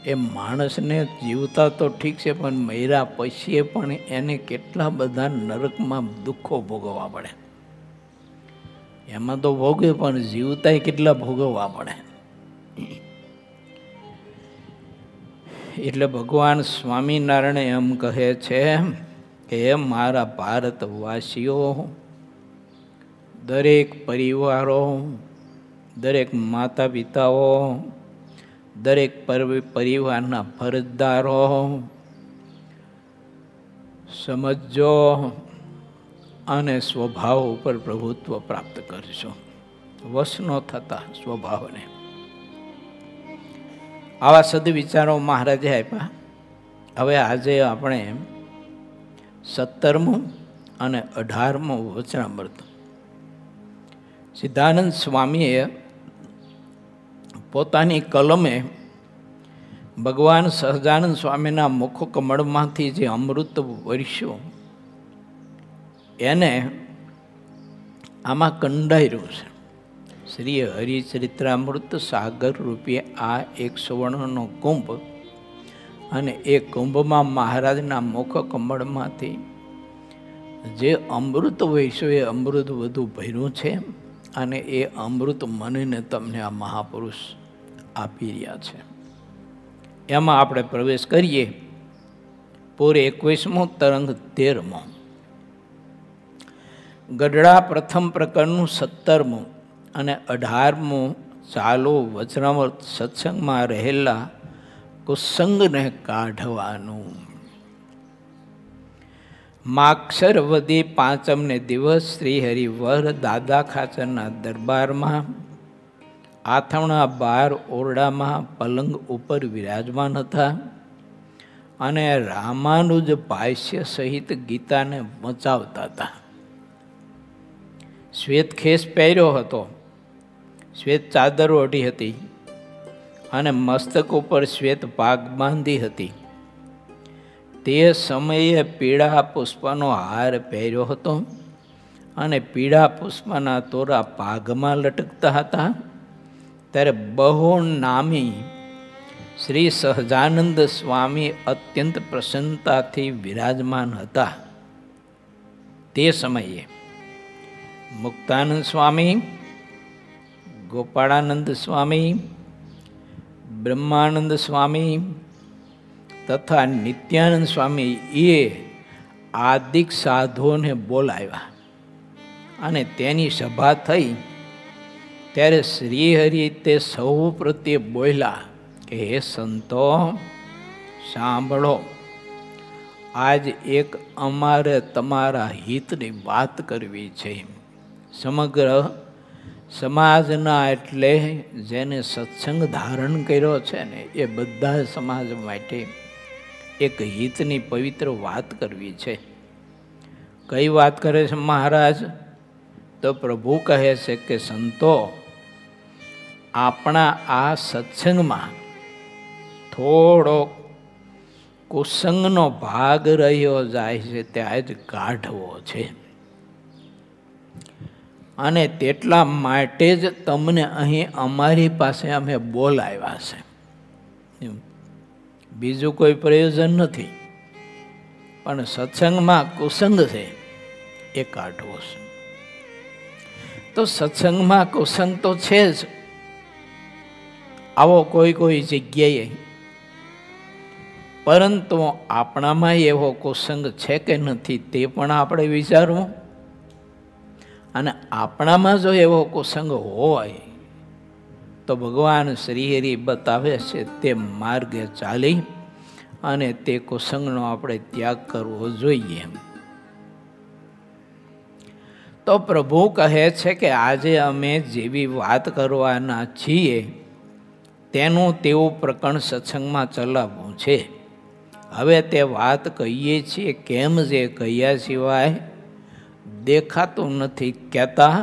એ માણસને જીવતા તો ઠીક છે, પણ મર્યા પછી પણ એને કેટલા બધા નરકમાં દુઃખો ભોગવવા પડે. એમાં તો ભોગવે, પણ જીવતાય કેટલા ભોગવવા પડે. એટલે ભગવાન સ્વામિનારાયણ એમ કહે છે કે મારા ભારતવાસીઓ, દરેક પરિવારો, દરેક માતા પિતાઓ, દરેક પરિવારના ફરજદારો સમજો અને સ્વભાવ ઉપર પ્રભુત્વ પ્રાપ્ત કરશો. વશ ન થતા સ્વભાવને. આવા સદવિચારો મહારાજે આપ્યા. હવે આજે આપણે 17મું અને 18મું વચનામૃત સિદ્ધાનંદ સ્વામીએ પોતાની કલમે ભગવાન સહજાનંદ સ્વામીના મુખ કમળમાંથી જે અમૃત વર્ષ્યું એને આમાં કંડાર્યું છે. શ્રી હરિચરિત્રામૃત સાગર રૂપે આ એક સુવર્ણનો કુંભ, અને એ કુંભમાં મહારાજના મુખ કમળમાંથી જે અમૃત વહેંચ્યું એ અમૃત બધું ભર્યું છે, અને એ અમૃત મનીને તમને આ મહાપુરુષ આપી રહ્યા છે. એમાં આપણે પ્રવેશ કરીએ. પૂરે 21મો તરંગ 13મો. ગઢડા પ્રથમ પ્રકરણનું 17મું અને 18મું ચાલુ વચનામૃત સત્સંગમાં રહેલા કુસંગને કાઢવાનું. માક્ષર વધી પાંચમને દિવસ શ્રી હરિવર દાદા ખાચરના દરબારમાં આથમણા બાર ઓરડામાં પલંગ ઉપર વિરાજમાન હતા અને રામાનુજ ભાષ્ય સહિત ગીતાને વંચાવતા હતા. શ્વેત ખેસ પહેર્યો હતો, શ્વેત ચાદર ઓઢી હતી અને મસ્તક ઉપર શ્વેત પાગ બાંધી હતી. તે સમયે પીળા પુષ્પનો હાર પહેર્યો હતો અને પીળા પુષ્પના તોરા પાઘમાં લટકતા હતા. ત્યારે બહુ નામી શ્રી સહજાનંદ સ્વામી અત્યંત પ્રસન્નતાથી વિરાજમાન હતા. તે સમયે મુક્તાનંદ સ્વામી, ગોપાળાનંદ સ્વામી, બ્રહ્માનંદ સ્વામી તથા નિત્યાનંદ સ્વામી એ આદિક સાધુઓને બોલાવ્યા અને તેની સભા થઈ. ત્યારે શ્રીહરિ તે સૌ પ્રત્યે બોલ્યા કે હે સંતો, સાંભળો, આજ એક અમારે તમારા હિતની વાત કરવી છે. સમગ્ર સમાજના એટલે જેને સત્સંગ ધારણ કર્યો છે ને એ બધા સમાજ માટે એક હિતની પવિત્ર વાત કરવી છે. કઈ વાત કરે છે મહારાજ? તો પ્રભુ કહે છે કે સંતો, આપણા આ સત્સંગમાં થોડો કુસંગનો ભાગ રહ્યો જાય છે, તે આજ કાઢવો છે અને તેટલા માટે જ તમને અહીં અમારી પાસે અમે બોલાવ્યા છે. બીજું કોઈ પ્રયોજન નથી, પણ સત્સંગમાં કુસંગ છે એ કાઢવો છે. તો સત્સંગમાં કુસંગ તો છે જ. આવો કોઈ જગ્યાએ, પરંતુ આપણામાં એવો કુસંગ છે કે નથી તે પણ આપણે વિચારવું. અને આપણામાં જો એવો કુસંગ હોય તો ભગવાન શ્રીહરિ બતાવે છે તે માર્ગે ચાલી અને તે કુસંગનો આપણે ત્યાગ કરવો જોઈએ. તો પ્રભુ કહે છે કે આજે અમે જેવી વાત કરવાના છીએ તેનું તેવું પ્રકરણ સત્સંગમાં ચલાવવું છે. હવે તે વાત કહીએ છીએ કેમ જે કહ્યા સિવાય દેખાતું નથી કહેતા,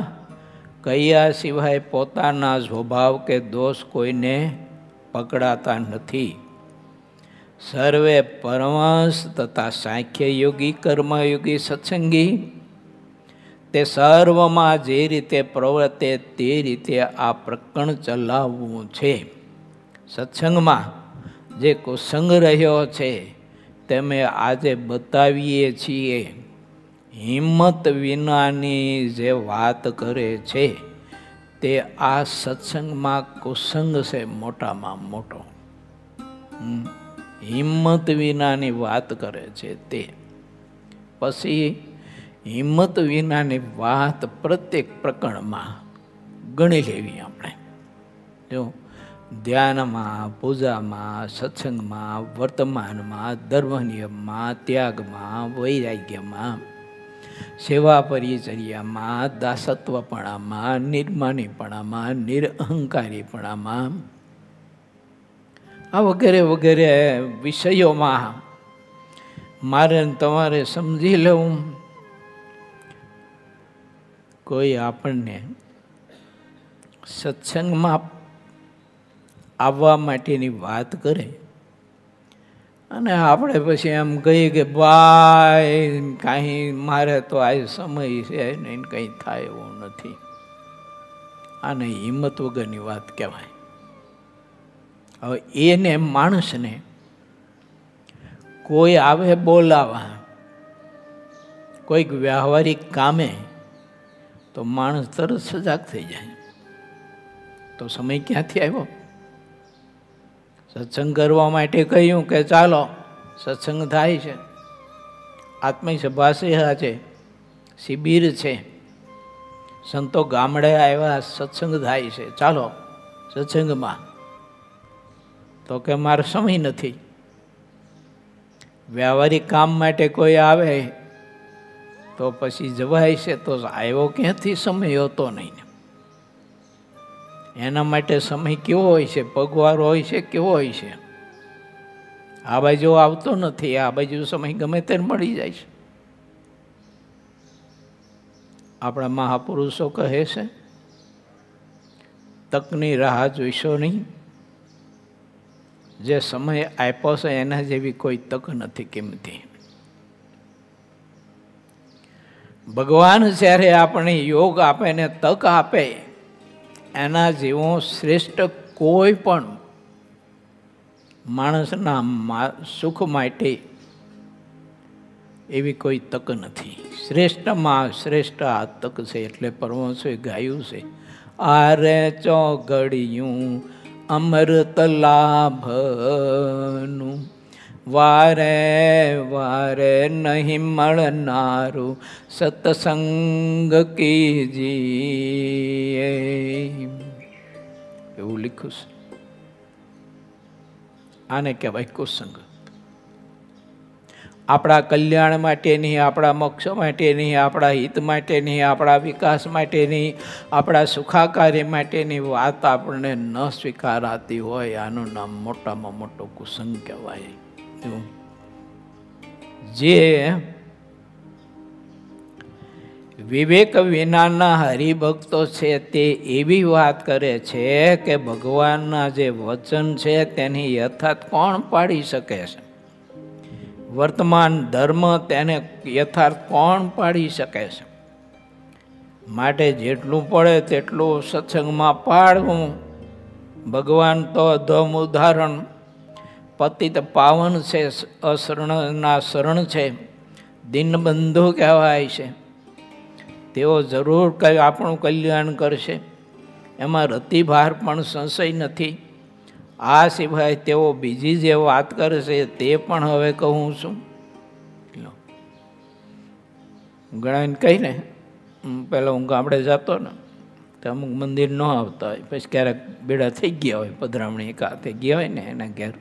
કહ્યા સિવાય પોતાના સ્વભાવ કે દોષ કોઈને પકડાતા નથી. સર્વે પરમહંસ તથા સાંખ્ય યોગી, કર્મયોગી, સત્સંગી તે સર્વમાં જે રીતે પ્રવર્તે તે રીતે આ પ્રકરણ ચલાવવું છે. સત્સંગમાં જે કુસંગ રહ્યો છે તેમે આજે બતાવીએ છીએ. હિંમત વિનાની જે વાત કરે છે તે આ સત્સંગમાં કુસંગ છે મોટામાં મોટો. હિંમત વિનાની વાત કરે છે તે. પછી હિંમત વિનાની વાત પ્રત્યેક પ્રકરણમાં ગણી લેવી આપણે. જો ધ્યાનમાં, પૂજામાં, સત્સંગમાં, વર્તમાનમાં, ધર્મનિયમમાં, ત્યાગમાં, વૈરાગ્યમાં, સેવા પરિચર્યામાં, દાસત્વપણામાં, નિર્માનીપણામાં, નિરઅહંકારીપણામાં, આ વગેરે વગેરે વિષયોમાં મારે તમારે સમજી લેવું. કોઈ આપણને સત્સંગમાં આવવા માટેની વાત કરે અને આપણે પછી એમ કહીએ કે ભાઈ કાંઈ મારે તો આ સમય છે ને કંઈ થાય એવું નથી. આને હિંમત વગરની વાત કહેવાય. હવે એને માણસને કોઈ આવે બોલાવા, કોઈક વ્યવહારિક કામે, તો માણસ તરત સજાગ થઈ જાય. તો સમય ક્યાંથી આવ્યો? સત્સંગ કરવા માટે કહ્યું કે ચાલો સત્સંગ થાય છે, આત્મીય સભા છે, શિબિર છે, સંતો ગામડે આવ્યા, સત્સંગ થાય છે, ચાલો સત્સંગમાં. તો કે મારો સમય નથી. વ્યવહારિક કામ માટે કોઈ આવે તો પછી જવાય છે, તો આવ્યો ક્યાંથી સમય હતો નહીં. એના માટે સમય કેવો હોય છે? પગવાર હોય છે, કેવો હોય છે? આ બાજુ આવતો નથી, આ બાજુ સમય ગમે ત્યારે મળી જાય છે. આપણા મહાપુરુષો કહે છે, તકની રાહ જોઈશો નહીં, જે સમય આપ્યો છે એના જેવી કોઈ તક નથી કિંમતી. ભગવાન જ્યારે આપણે યોગ આપે ને તક આપે, એના જેવો શ્રેષ્ઠ કોઈ પણ માણસના સુખ માટે એવી કોઈ તક નથી. શ્રેષ્ઠમાં શ્રેષ્ઠ આ તક છે. એટલે પરમહંસોએ ગાયું છે, આરે ચોગડિયું અમૃત લાભનું, વારે વારે નહીં મળનારું સત્સંગ કીજીએ, એવું લખ્યું છે. આને કહેવાય કુસંગ. આપણા કલ્યાણ માટેની, આપણા મોક્ષ માટેની, આપણા હિત માટેની, આપણા વિકાસ માટેની, આપણા સુખાકારી માટેની વાત આપણને ન સ્વીકારાતી હોય, આનું નામ મોટામાં મોટો કુસંગ કહેવાય. જે વિવેક વિનાના હરિભક્તો છે તે એવી વાત કરે છે કે ભગવાનના જે વચન છે તેની યથાર્થ કોણ પાડી શકે છે? વર્તમાન ધર્મ તેને યથાર્થ કોણ પાડી શકે છે? માટે જેટલું પડે તેટલું સત્સંગમાં પાડવું. ભગવાન તો અધમ ઉદાહરણ, પતિત પાવન છે, અશરણના શરણ છે, દીનબંધુ કહેવાય છે. તેઓ જરૂર કંઈ આપણું કલ્યાણ કરશે, એમાં રતિભાર પણ સંશય નથી. આ સિવાય તેઓ બીજી જે વાત કરે છે તે પણ હવે કહું છું. ઘણાને કહીને, પહેલાં હું ગામડે જતો ને તો અમુક મંદિર ન આવતા હોય, પછી ક્યારેક બેડા થઈ ગયા હોય, પધરામણી એકાતે ગયા હોય ને એના ઘેર,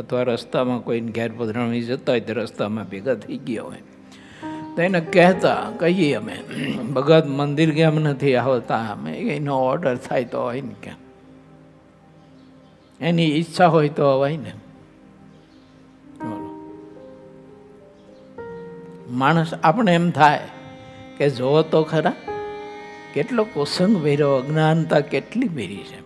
અથવા રસ્તામાં કોઈને ઘેર પધરામણી જતા હોય તો રસ્તામાં ભેગા થઈ ગયા હોય, તો એને કહીએ અમે, ભગત મંદિર કેમ નથી આવતા? અમે એનો ઓર્ડર થાય તો હોય ને, કેમ એની ઈચ્છા હોય તો અવાય ને. માણસ આપણે એમ થાય કે જોવો તો ખરા કેટલો કુસંગ ભર્યો, અજ્ઞાનતા કેટલી ભરી છે.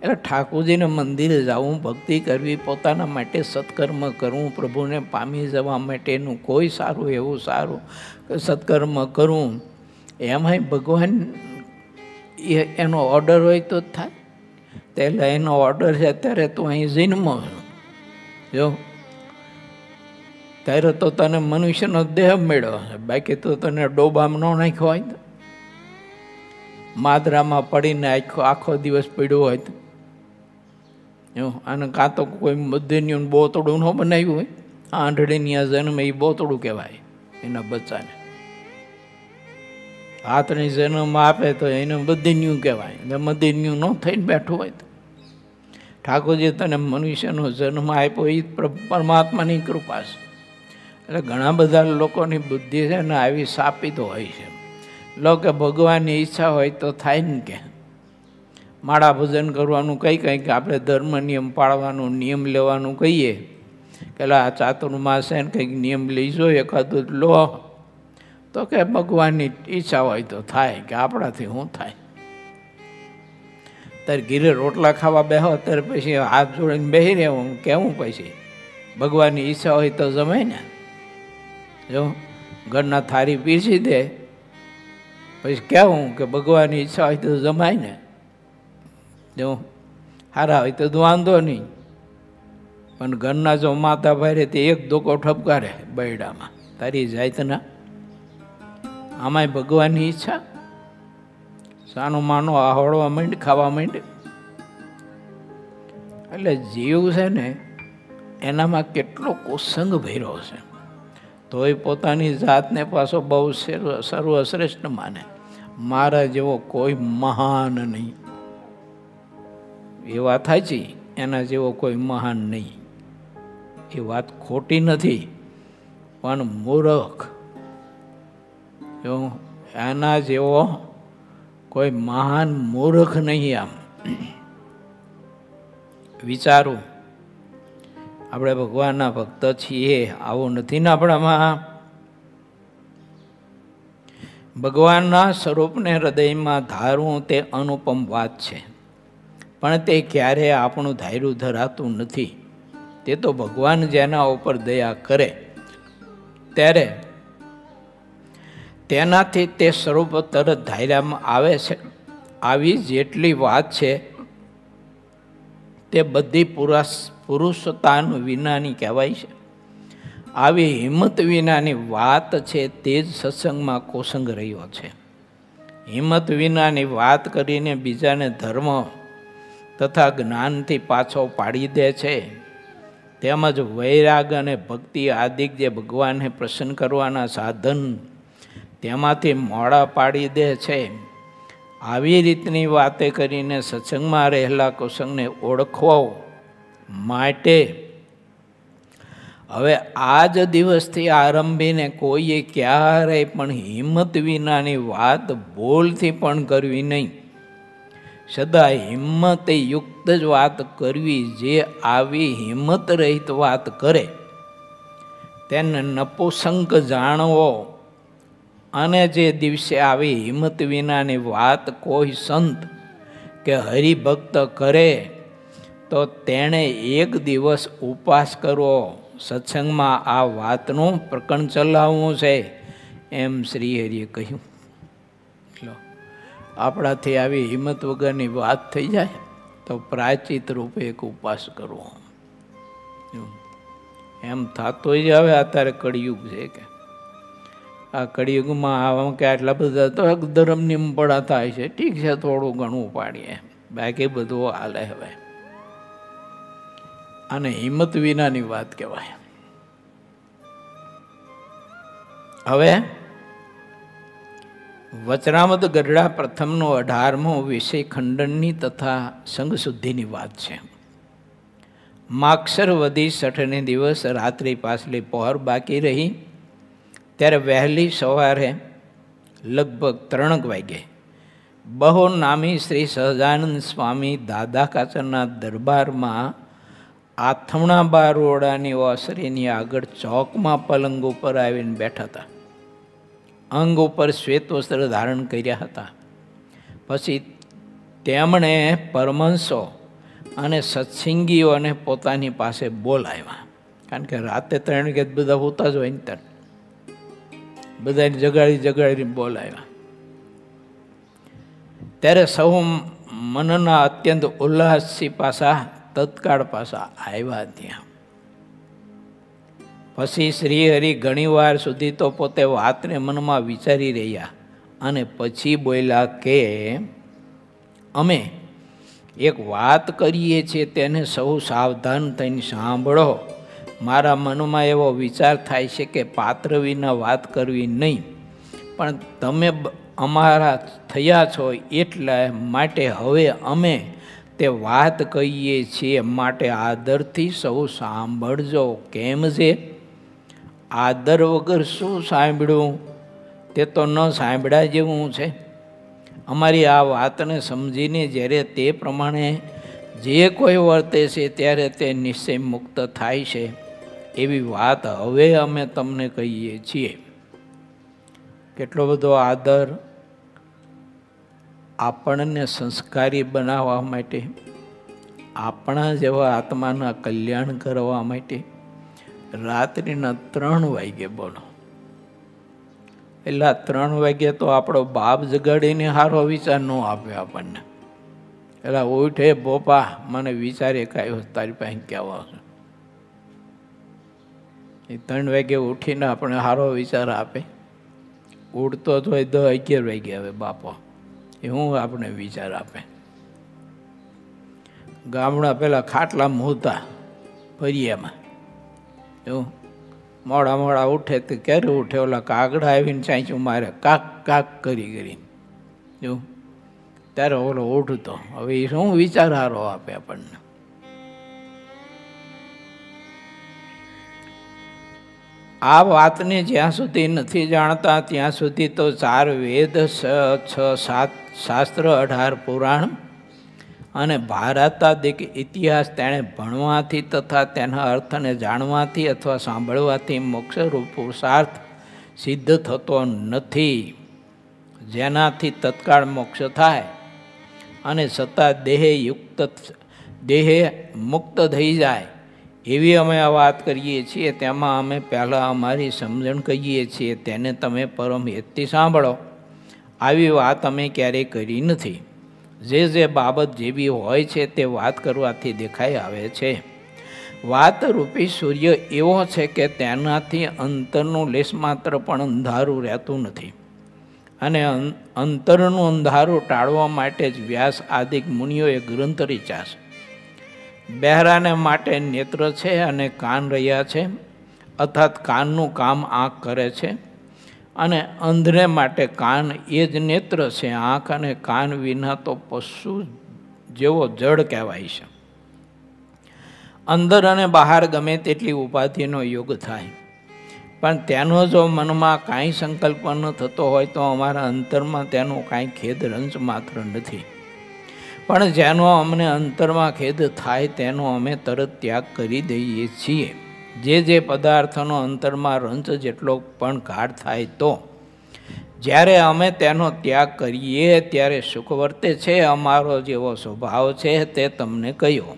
એટલે ઠાકોરજીને મંદિરે જવું, ભક્તિ કરવી, પોતાના માટે સત્કર્મ કરવું, પ્રભુને પામી જવા માટેનું કોઈ સારું એવું સારું સત્કર્મ કરવું, એમાંય ભગવાન એનો ઓર્ડર હોય તો જ થાય. એટલે એનો ઓર્ડર છે ત્યારે તું અહીં જન્મ જો, ત્યારે તો તને મનુષ્યનો દેહ મેળવ્યો છે, બાકી તો તને ડોબામાં ન નાખ્યો હોય તો, માદરામાં પડીને આખો દિવસ પડ્યો હોય તો, અને કાં તો કોઈ મધ્યનું બોતડું ન બનાવ્યું હોય, આંધળીની આ જન્મ એ બોતડું કહેવાય એના બચ્ચાને. હાથની જન્મ આપે તો એને મધ્યનું કહેવાય, એટલે મધ્યનું ન થઈને બેઠું હોય તો. ઠાકોરજી તને મનુષ્યનો જન્મ આપ્યો એ પરમાત્માની કૃપા છે. એટલે ઘણા બધા લોકોની બુદ્ધિ છે ને આવી સાપિત હોય છે. કે ભગવાનની ઈચ્છા હોય તો થાય ને, કે માળા ભજન કરવાનું કંઈ કે આપણે ધર્મ નિયમ પાળવાનું, નિયમ લેવાનું કહીએ કે આ ચાતુર્માસ છે ને કંઈક નિયમ લઈજો, એકાદું લો, તો કે ભગવાનની ઈચ્છા હોય તો થાય, કે આપણાથી શું થાય? ત્યારે ઘીરે રોટલા ખાવા બેહો ત્યારે પછી હાથ જોડીને બેસી રહેવું, કેવું પછી ભગવાનની ઈચ્છા હોય તો જમાય ને. જો ઘરના થાળી પીરસી દે પછી કહેવું કે ભગવાનની ઈચ્છા હોય તો જમાય ને. જો સારા હોય તો વાંધો નહીં, પણ ઘરના જો માતા ભાઈ તે એક ધોકો ઠપકારે બૈડામાં, તારી જાતના આમાંય ભગવાનની ઈચ્છા. સાનું માનો આહોળવા માંડ, ખાવા માંડ. એટલે જીવ છે ને એનામાં કેટલો કુસંગ ભર્યો છે, તોય પોતાની જાતને પાછો બહુ સર્વશ્રેષ્ઠ માને. મારા જેવો કોઈ મહાન નહીં, એ વાત સાચી એના જેવો કોઈ મહાન નહીં. એ વાત ખોટી નથી, પણ મૂર્ખ એના જેવો કોઈ મહાન મૂર્ખ નહીં. આમ વિચારું, આપણે ભગવાનના ભક્ત છીએ, આવું નથી ને આપણામાં. ભગવાનના સ્વરૂપને હૃદયમાં ધારવું તે અનુપમ વાત છે, પણ તે ક્યારેય આપણું ધાર્યું ધરાતું નથી. તે તો ભગવાન જેના ઉપર દયા કરે ત્યારે તેનાથી તે સ્વરૂપ તરત ધાર્યામાં આવે છે. આવી જેટલી વાત છે તે બધી પુરુષતાન વિનાની કહેવાય છે. આવી હિંમત વિનાની વાત છે તે જ સત્સંગમાં કોસંગ રહ્યો છે. હિંમત વિનાની વાત કરીને બીજાને ધર્મ તથા જ્ઞાનથી પાછો પાડી દે છે. તેમજ વૈરાગ અને ભક્તિ આદિક જે ભગવાનને પ્રસન્ન કરવાના સાધન તેમાંથી મોડા પાડી દે છે. આવી રીતની વાતે કરીને સત્સંગમાં રહેલા કોસંગને ઓળખવો માટે હવે આ જ દિવસથી આરંભીને કોઈએ ક્યારેય પણ હિંમત વિનાની વાત ભૂલથી પણ કરવી નહીં. સદા હિંમતે યુક્ત જ વાત કરવી. જે આવી હિંમત રહિત વાત કરે તેને નપુસંક જાણવો. અને જે દિવસે આવી હિંમત વિનાની વાત કોઈ સંત કે હરિભક્ત કરે તો તેણે એક દિવસ ઉપવાસ કરવો. સત્સંગમાં આ વાતનું પ્રકરણ ચલાવવું છે એમ શ્રી હરિએ કહ્યું. આપણાથી આવી હિંમત વગરની વાત થઈ જાય તો પ્રાયચિત રૂપે એક ઉપવાસ કરવો. એમ થતું જ હવે અત્યારે કળિયુગ છે કે આ કળિયુગમાં આવા કે આટલા બધા તો ધર્મની પડા થાય છે. ઠીક છે, થોડું ઘણું પાડીએ, બાકી બધું હાલે. હવે આને હિંમત વિનાની વાત કહેવાય. હવે વચરામૃત ગઢડા પ્રથમનો 18મો વિષય ખંડનની તથા સંઘશુદ્ધિની વાત છે. માક્ષર વધી 6ને દિવસ રાત્રિ પાછલી પહોર બાકી રહી ત્યારે વહેલી સવારે લગભગ 3 વાગે બહુ નામી શ્રી સહજાનંદ સ્વામી દાદા કાચરના દરબારમાં આથમણા બારોડાની ઓસરીની આગળ ચોકમાં પલંગ ઉપર આવીને બેઠા હતા. અંગ ઉપર શ્વેત વસ્ત્ર ધારણ કર્યા હતા. પછી તેમણે પરમહંસો અને સત્સંગીઓને પોતાની પાસે બોલાવ્યા. કારણ કે રાતે 3 વાગે બધા હોતા જ હોય ને ત્યારે બધાને જગાડી બોલાવ્યા. ત્યારે સૌ મનના અત્યંત ઉલ્લાસથી પાછા તત્કાળ પાછા આવ્યા ત્યાં. પછી શ્રી હરિ ઘણી વાર સુધી તો પોતે વાતને મનમાં વિચારી રહ્યા અને પછી બોલ્યા કે અમે એક વાત કરીએ છીએ તેને સૌ સાવધાન થઈને સાંભળો. મારા મનમાં એવો વિચાર થાય છે કે પાત્ર વિના વાત કરવી નહીં, પણ તમે અમારા થયા છો એટલા માટે હવે અમે તે વાત કહીએ છીએ, માટે આદરથી સૌ સાંભળજો. કેમ છે? આદર વગર શું સાંભળ્યું? તે તો ન સાંભળ્યા જેવું છે. અમારી આ વાતને સમજીને જ્યારે તે પ્રમાણે જે કોઈ વર્તે છે ત્યારે તે નિશ્ચય મુક્ત થાય છે એવી વાત હવે અમે તમને કહીએ છીએ. કેટલો બધો આદર આપણને સંસ્કારી બનાવવા માટે, આપણા જેવા આત્માના કલ્યાણ કરવા માટે રાત્રિના 3 વાગે બોલો. એટલે 3 વાગે તો આપણો બાપ જગાડીને સારો વિચાર ન આપે આપણને. એટલે ઉઠે બોપા, મને વિચાર એક આવ્યો તારી પાસે કહેવા છે. એ 3 વાગે ઉઠીને આપણે સારો વિચાર આપે. ઉઠતો જ હોય 10-11 વાગે આવે બાપો, એ હું આપણે વિચાર આપે. ગામડા પેલા ખાટલા મૂતા ફરિયામાં એવું મોડા ઉઠે તો ક્યારે ઉઠે? ઓલા કાગડા આવીને ચાંચ્યું મારે કાક કાક કરી એવું ત્યારે ઓલો ઉઠતો. હવે એ શું વિચાર હારો આપે આપણને? આ વાતને જ્યાં સુધી નથી જાણતા ત્યાં સુધી તો 4 વેદ, 6-7 શાસ્ત્ર, 18 પુરાણ અને ભારતાદિક ઇતિહાસ તેણે ભણવાથી તથા તેના અર્થને જાણવાથી અથવા સાંભળવાથી મોક્ષરૂપ પુરુષાર્થ સિદ્ધ થતો નથી, જેનાથી તત્કાળ મોક્ષ થાય અને છતાં દેહ મુક્ત થઈ જાય. એવી અમે આ વાત કરીએ છીએ. તેમાં અમે પહેલાં અમારી સમજણ કહીએ છીએ, તેને તમે પરમ હેતથી સાંભળો. આવી વાત અમે ક્યારેય કરી નથી. જે બાબત જેવી હોય છે તે વાત કરવાથી દેખાઈ આવે છે. વાતરૂપી સૂર્ય એવો છે કે તેનાથી અંતરનું લેશ માત્ર પણ અંધારું રહેતું નથી, અને અંતરનું અંધારું ટાળવા માટે જ વ્યાસ આદિક મુનિઓએ ગ્રંથ રચ્યા છે. બહેરાને માટે નેત્ર છે અને કાન રહ્યા છે, અર્થાત કાનનું કામ આંખ કરે છે, અને અંધને માટે કાન એ જ નેત્ર છે. આંખ અને કાન વિના તો પશુ જેવો જડ કહેવાય છે. અંદર અને બહાર ગમે તેટલી ઉપાધિનો યોગ થાય, પણ તેનો જો મનમાં કાંઈ સંકલ્પ ન થતો હોય તો અમારા અંતરમાં તેનો કાંઈ ખેદ રંજ માત્ર નથી. પણ જેનો અમને અંતરમાં ખેદ થાય તેનો અમે તરત ત્યાગ કરી દઈએ છીએ. જે પદાર્થનો અંતરમાં રંજ જેટલો પણ ગાઢ થાય તો જ્યારે અમે તેનો ત્યાગ કરીએ ત્યારે સુખ વર્તે છે. અમારો જેવો સ્વભાવ છે તે તમને કહ્યો.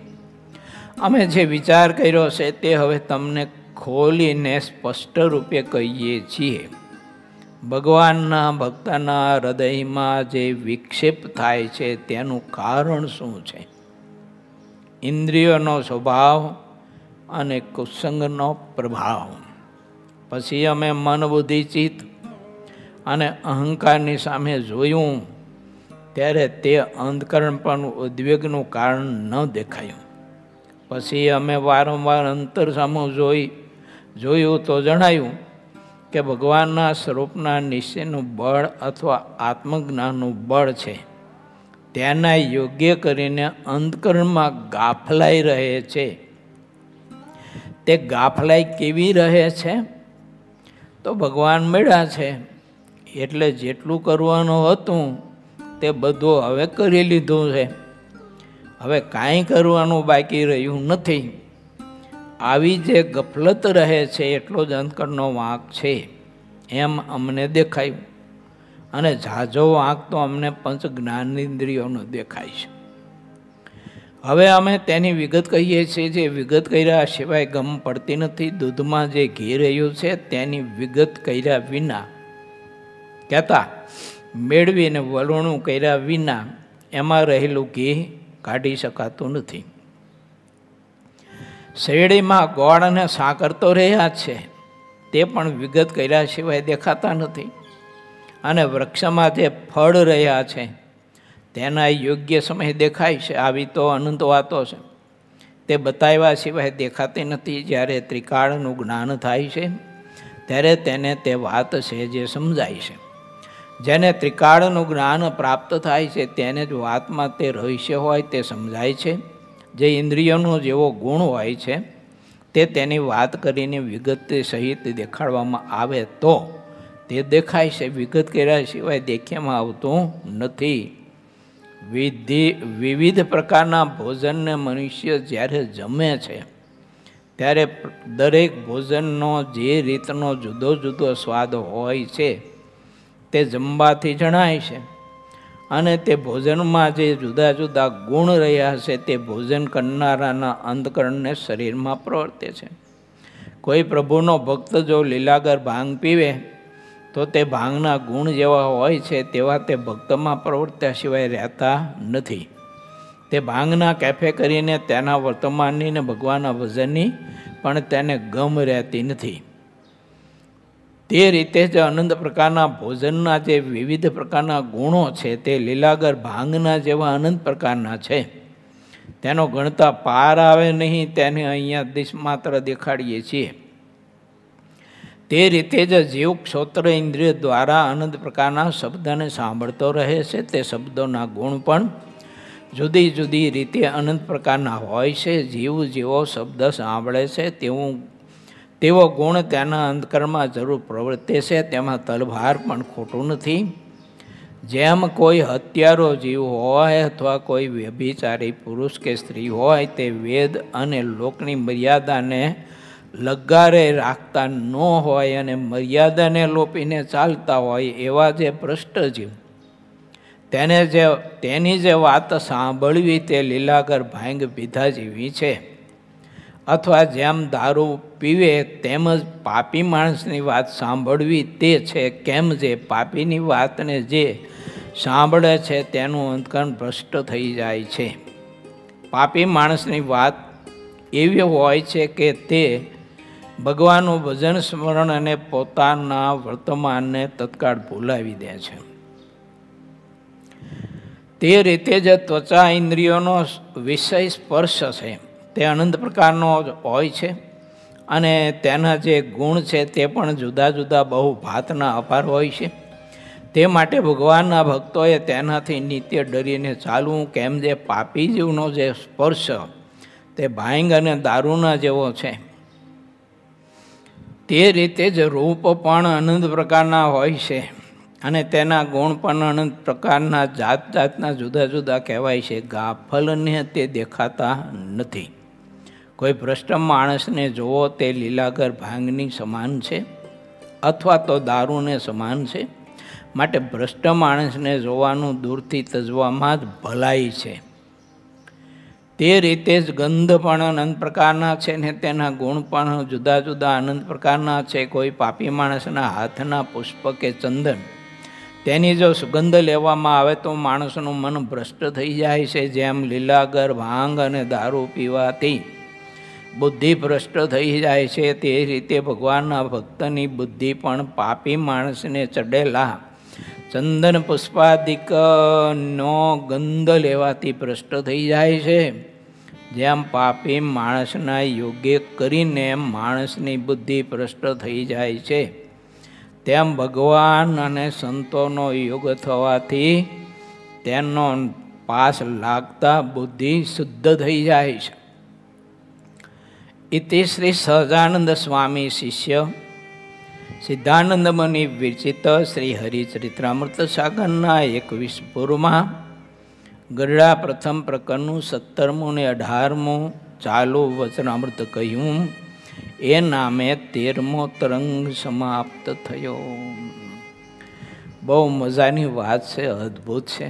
અમે જે વિચાર કર્યો છે તે હવે તમને ખોલીને સ્પષ્ટ રૂપે કહીએ છીએ. ભગવાનના ભક્તના હૃદયમાં જે વિક્ષેપ થાય છે તેનું કારણ શું છે? ઇન્દ્રિયોનો સ્વભાવ અને કુસંગનો પ્રભાવ. પછી અમે મન, બુદ્ધિ, ચિત્ત અને અહંકારની સામે જોયું ત્યારે તે અંધકરણ પણ ઉદ્વેગનું કારણ ન દેખાયું. પછી અમે વારંવાર અંતર સામું જોયું તો જણાયું કે ભગવાનના સ્વરૂપના નિશ્ચયનું બળ અથવા આત્મજ્ઞાનનું બળ છે. તેના યોગ્ય કરીને અંધકરણમાં ગાફલાઈ રહે છે. તે ગાફલાઈ કેવી રહે છે? તો ભગવાન મળ્યા છે એટલે જેટલું કરવાનું હતું તે બધું હવે કરી લીધું છે. હવે કાંઈ કરવાનું બાકી રહ્યું નથી. આવી જે ગફલત રહે છે એટલો જ અંધકરણનો વાંક છે એમ અમને દેખાયું. અને ઝાઝો વાંક તો અમને પંચ જ્ઞાનેન્દ્રિયોનો દેખાય છે. હવે અમે તેની વિગત કહીએ છીએ. જે વિગત કર્યા સિવાય ગમ પડતી નથી. દૂધમાં જે ઘી રહ્યું છે તેની વિગત કર્યા વિના કહેતા મેળવીને વલોણું કર્યા વિના એમાં રહેલું ઘી કાઢી શકાતું નથી. શેરડીમાં ગોળ અને સાકર તો રહ્યા છે, તે પણ વિગત કર્યા સિવાય દેખાતા નથી. અને વૃક્ષમાં જે ફળ રહ્યા છે તેના યોગ્ય સમય દેખાય છે. આવી તો અનંત વાતો છે, તે બતાવ્યા સિવાય દેખાતી નથી. જ્યારે ત્રિકાળનું જ્ઞાન થાય છે ત્યારે તેને તે વાત છે જે સમજાય છે. જેને ત્રિકાળનું જ્ઞાન પ્રાપ્ત થાય છે તેને જ વાતમાં તે રહસ્ય હોય તે સમજાય છે. જે ઇન્દ્રિયોનો જેવો ગુણ હોય છે તે તેની વાત કરીને વિગત સહિત દેખાડવામાં આવે તો તે દેખાય છે. વિગત કર્યા સિવાય દેખ્યામાં આવતું નથી. વિવિધ પ્રકારના ભોજનને મનુષ્ય જ્યારે જમે છે ત્યારે દરેક ભોજનનો જે રીતનો જુદો જુદો સ્વાદ હોય છે તે જમવાથી જણાય છે. અને તે ભોજનમાં જે જુદા જુદા ગુણ રહ્યા છે તે ભોજન કરનારાના અંતકરણને શરીરમાં પ્રવર્તે છે. કોઈ પ્રભુનો ભક્ત જો લીલાગર ભાંગ પીવે તો તે ભાંગના ગુણ જેવા હોય છે તેવા તે ભક્તમાં પ્રવર્ત્યા સિવાય રહેતા નથી. તે ભાંગના કેફે કરીને તેના વર્તમાનની ને ભગવાનના ભજનની પણ તેને ગમ રહેતી નથી. તે રીતે જ અનંત પ્રકારના ભોજનના જે વિવિધ પ્રકારના ગુણો છે તે લીલાગર ભાંગના જેવા અનંત પ્રકારના છે. તેનો ગણતા પાર આવે નહીં. તેને અહીંયા દિશ માત્ર દેખાડીએ છીએ. તે રીતે જ જીવ ક્ષોત્ર ઇન્દ્રિય દ્વારા અનંત પ્રકારના શબ્દને સાંભળતો રહે છે. તે શબ્દોના ગુણ પણ જુદી જુદી રીતે અનંત પ્રકારના હોય છે. જીવ જેવો શબ્દ સાંભળે છે તેવો ગુણ તેના અંતકરમાં જરૂર પ્રવર્તે છે. તેમાં તલભાર પણ ખોટું નથી. જેમ કોઈ હત્યારો જીવ હોય અથવા કોઈ વ્યભિચારી પુરુષ કે સ્ત્રી હોય તે વેદ અને લોકની મર્યાદાને લગારે રાખતા ન હોય અને મર્યાદાને લોપીને ચાલતા હોય એવા જે ભ્રષ્ટ જીવ, તેની જે વાત સાંભળવી તે લીલાગર ભાંગ પીધા જેવી છે. અથવા જેમ દારૂ પીવે તેમજ પાપી માણસની વાત સાંભળવી તે છે. કેમ જે પાપીની વાતને જે સાંભળે છે તેનું અંતકરણ ભ્રષ્ટ થઈ જાય છે. પાપી માણસની વાત એવી હોય છે કે તે ભગવાનનું ભજન સ્મરણ અને પોતાના વર્તમાનને તત્કાળ ભૂલાવી દે છે. તે રીતે જ ત્વચા ઇન્દ્રિયોનો વિષય સ્પર્શ છે તે અનંત પ્રકારનો હોય છે અને તેના જે ગુણ છે તે પણ જુદા જુદા બહુ ભાતના અપાર હોય છે. તે માટે ભગવાનના ભક્તોએ તેનાથી નિત્ય ડરીને ચાલવું. કેમ જે પાપી જીવનો જે સ્પર્શ તે ભાંગ અને દારૂના જેવો છે, તે રીતે જ રૂપ પણ અનંત પ્રકારના હોય છે અને તેના ગુણ પણ અનંત પ્રકારના જાત જાતના જુદા જુદા કહેવાય છે. ગાફલને તે દેખાતા નથી. કોઈ ભ્રષ્ટ માણસને જોવો તે લીલાગર ભાંગની સમાન છે અથવા તો દારૂને સમાન છે. માટે ભ્રષ્ટ માણસને જોવાનું દૂરથી તજવામાં જ ભલાઈ છે. તે રીતે જ ગંધ પણ અનંત પ્રકારના છે ને તેના ગુણ પણ જુદા જુદા અનંત પ્રકારના છે. કોઈ પાપી માણસના હાથના પુષ્પ કે ચંદન તેની જો સુગંધ લેવામાં આવે તો માણસનું મન ભ્રષ્ટ થઈ જાય છે. જેમ લીલાગર ભાંગ અને દારૂ પીવાથી બુદ્ધિ ભ્રષ્ટ થઈ જાય છે, તે રીતે ભગવાનના ભક્તની બુદ્ધિ પણ પાપી માણસને ચડેલા ચંદન પુષ્પાદિકનો ગંધ લેવાથી ભ્રષ્ટ થઈ જાય છે. જેમ પાપી માણસના યોગ્ય કરીને માણસની બુદ્ધિ ભ્રષ્ટ થઈ જાય છે, તેમ ભગવાન અને સંતોનો યોગ થવાથી તેનો પાસ લાગતા બુદ્ધિ શુદ્ધ થઈ જાય છે. ઇતિ શ્રી સહજાનંદ સ્વામી શિષ્ય સિદ્ધાનંદ મુનિ વિરચિત શ્રી હરિચરિત્રામૃત સાગરના 21 પૂર્વમાં ગરડા પ્રથમ પ્રકરણનું 17મું ને 18મું ચાલુ વચનામૃત કહ્યું. એ નામે 13મો તરંગ સમાપ્ત થયો. બહુ મજાની વાત છે, અદ્ભુત છે.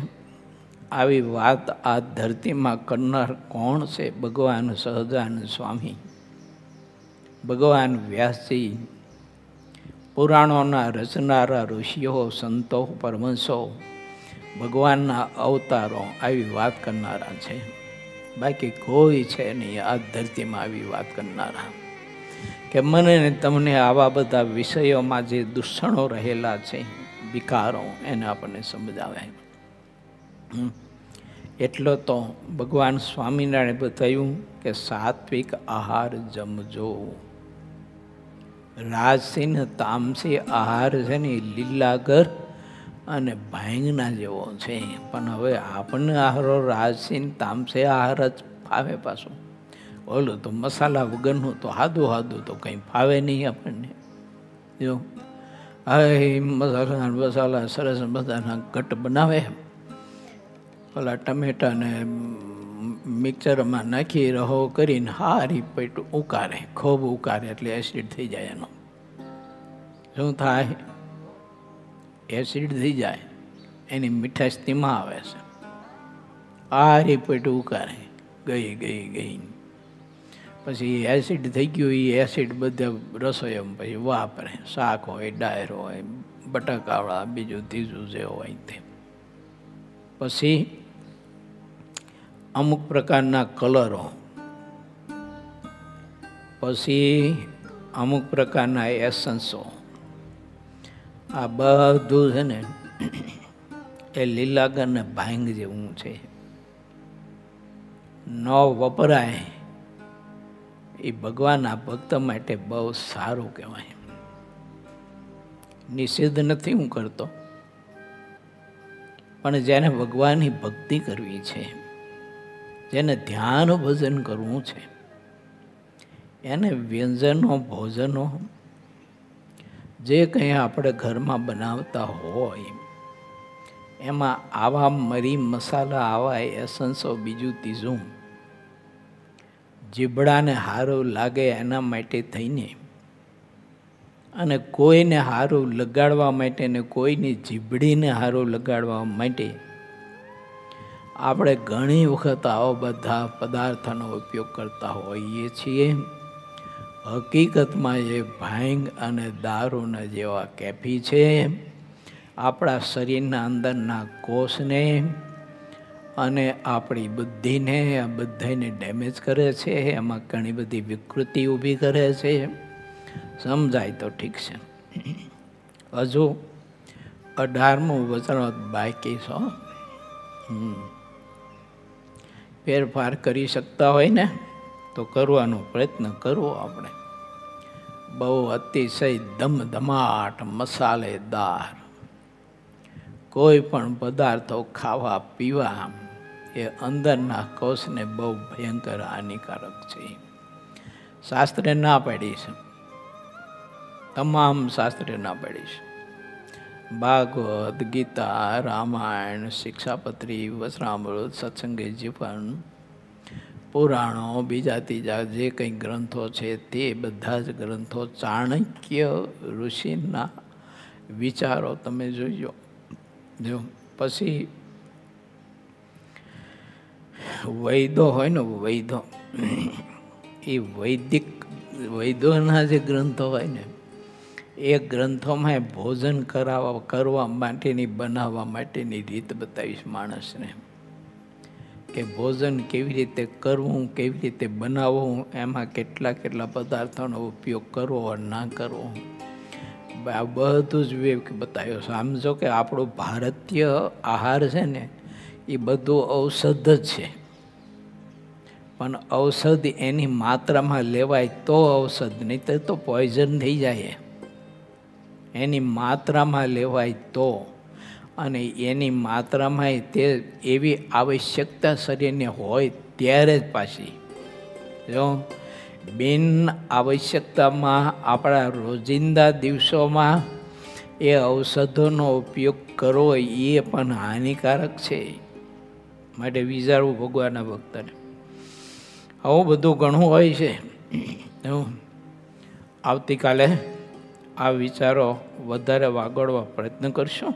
આવી વાત આ ધરતીમાં કરનાર કોણ છે? ભગવાન સહજાનંદ સ્વામી, ભગવાન વ્યાસજી, પુરાણોના રચનારા ઋષિઓ, સંતો, પરમહંસો, ભગવાનના અવતારો આવી વાત કરનારા છે. બાકી કોઈ છે નહીં આ ધરતીમાં આવી વાત કરનારા. કે મને ને તમને આવા બધા વિષયોમાં જે દૂષણો રહેલા છે, વિકારો, એને આપણને સમજાવે. એટલો તો ભગવાન સ્વામિનારાયણે બતાવ્યું કે સાત્વિક આહાર જમજો. રાજસી ને તામસી આહાર છે ને લીલાગર અને ભાંગના જેવો છે. પણ હવે આપણને આહારો રાજસી તામસી આહાર જ ફાવે. પાછું ઓલું તો મસાલા વગરનું તો હાદું હાદું તો કંઈ ફાવે નહીં આપણને. જો હવે મસાલા સરસ બધાના ઘટ બનાવે, ઓલા ટમેટાને મિક્સરમાં નાખી રહો કરીને હારી પેટ ઉકારે, ખૂબ ઉકારે એટલે એસિડ થઈ જાય. એનો શું થાય? એસિડ થઈ જાય. એની મીઠાશ તેમાં આવે છે. હારી પેટ ઉકારે, ગઈ પછી એસિડ થઈ ગયું. એ એસિડ બધા રસોઈમાં પછી વાપરે. શાક હોય, ડાયર હોય, બટાકાવાળા, બીજું ત્રીજું જે હોય તે. પછી અમુક પ્રકારના કલરો, પછી અમુક પ્રકારના એસન્સો, આ બધું છે ને એ લીલાગર ને ભાંગ જેવું છે. ન વપરાય એ ભગવાનના ભક્ત માટે બહુ સારું કહેવાય. નિષેધ નથી હું કરતો, પણ જેને ભગવાનની ભક્તિ કરવી છે, જેને ધ્યાન ભજન કરવું છે, એને વ્યંજનો ભોજનો જે કંઈ આપણે ઘરમાં બનાવતા હોય એમાં આવા મરી મસાલા, આવા એસન્સો, બીજું ત્રીજું જીભડાને સારું લાગે એના માટે થઈને અને કોઈને સારું લગાડવા માટે ને કોઈની જીભડીને સારું લગાડવા માટે આપણે ઘણી વખત આવા બધા પદાર્થોનો ઉપયોગ કરતા હોઈએ છીએ. હકીકતમાં એ ભાંગ અને દારૂના જેવા કેફી છે. આપણા શરીરના અંદરના કોષને અને આપણી બુદ્ધિને, આ બધાને ડેમેજ કરે છે. એમાં ઘણી બધી વિકૃતિ ઊભી કરે છે. સમજાય તો ઠીક છે. હજુ 18મું વચન બાકી છો. ફેરફાર કરી શકતા હોય ને તો કરવાનો પ્રયત્ન કરવો. આપણે બહુ અતિશય ધમધમાટ મસાલેદાર કોઈ પણ પદાર્થો ખાવા પીવા એ અંદરના કોષને બહુ ભયંકર હાનિકારક છે. શાસ્ત્રે ના પાડી છે, તમામ શાસ્ત્રે ના પાડી છે. ભાગવત, ગીતા, રામાયણ, શિક્ષાપત્રી, વચનામૃત, સત્સંગી જીવન, પુરાણો, બીજા ત્રીજા જે કંઈ ગ્રંથો છે તે બધા જ ગ્રંથો ચાણક્ય ઋષિના વિચારો તમે જોઈજો. જો પછી વૈદો હોય ને, વૈદો એ વૈદોના જે ગ્રંથો હોય ને એ ગ્રંથોમાં ભોજન કરવા માટેની, બનાવવા માટેની રીત બતાવીશ માણસને કે ભોજન કેવી રીતે કરવું, કેવી રીતે બનાવવું, એમાં કેટલા કેટલા પદાર્થોનો ઉપયોગ કરવો ના કરવો, આ બધું જ બતાવ્યું. સમજો કે આપણો ભારતીય આહાર છે ને એ બધું ઔષધ જ છે, પણ ઔષધ એની માત્રામાં લેવાય તો ઔષધ, નહીં તો પોઈઝન થઈ જાય. એની માત્રામાં લેવાય તો, અને એની માત્રામાં તે એવી આવશ્યકતા શરીરને હોય ત્યારે જ પાછી. જો બિન આવશ્યકતામાં આપણા રોજિંદા દિવસોમાં એ ઔષધોનો ઉપયોગ કરવો એ પણ હાનિકારક છે. માટે વિચારવું ભગવાનના ભક્તને. આવું બધું ઘણું હોય છે. આવતીકાલે આ વિચારો વધારે વાગોળવા પ્રયત્ન કરશું.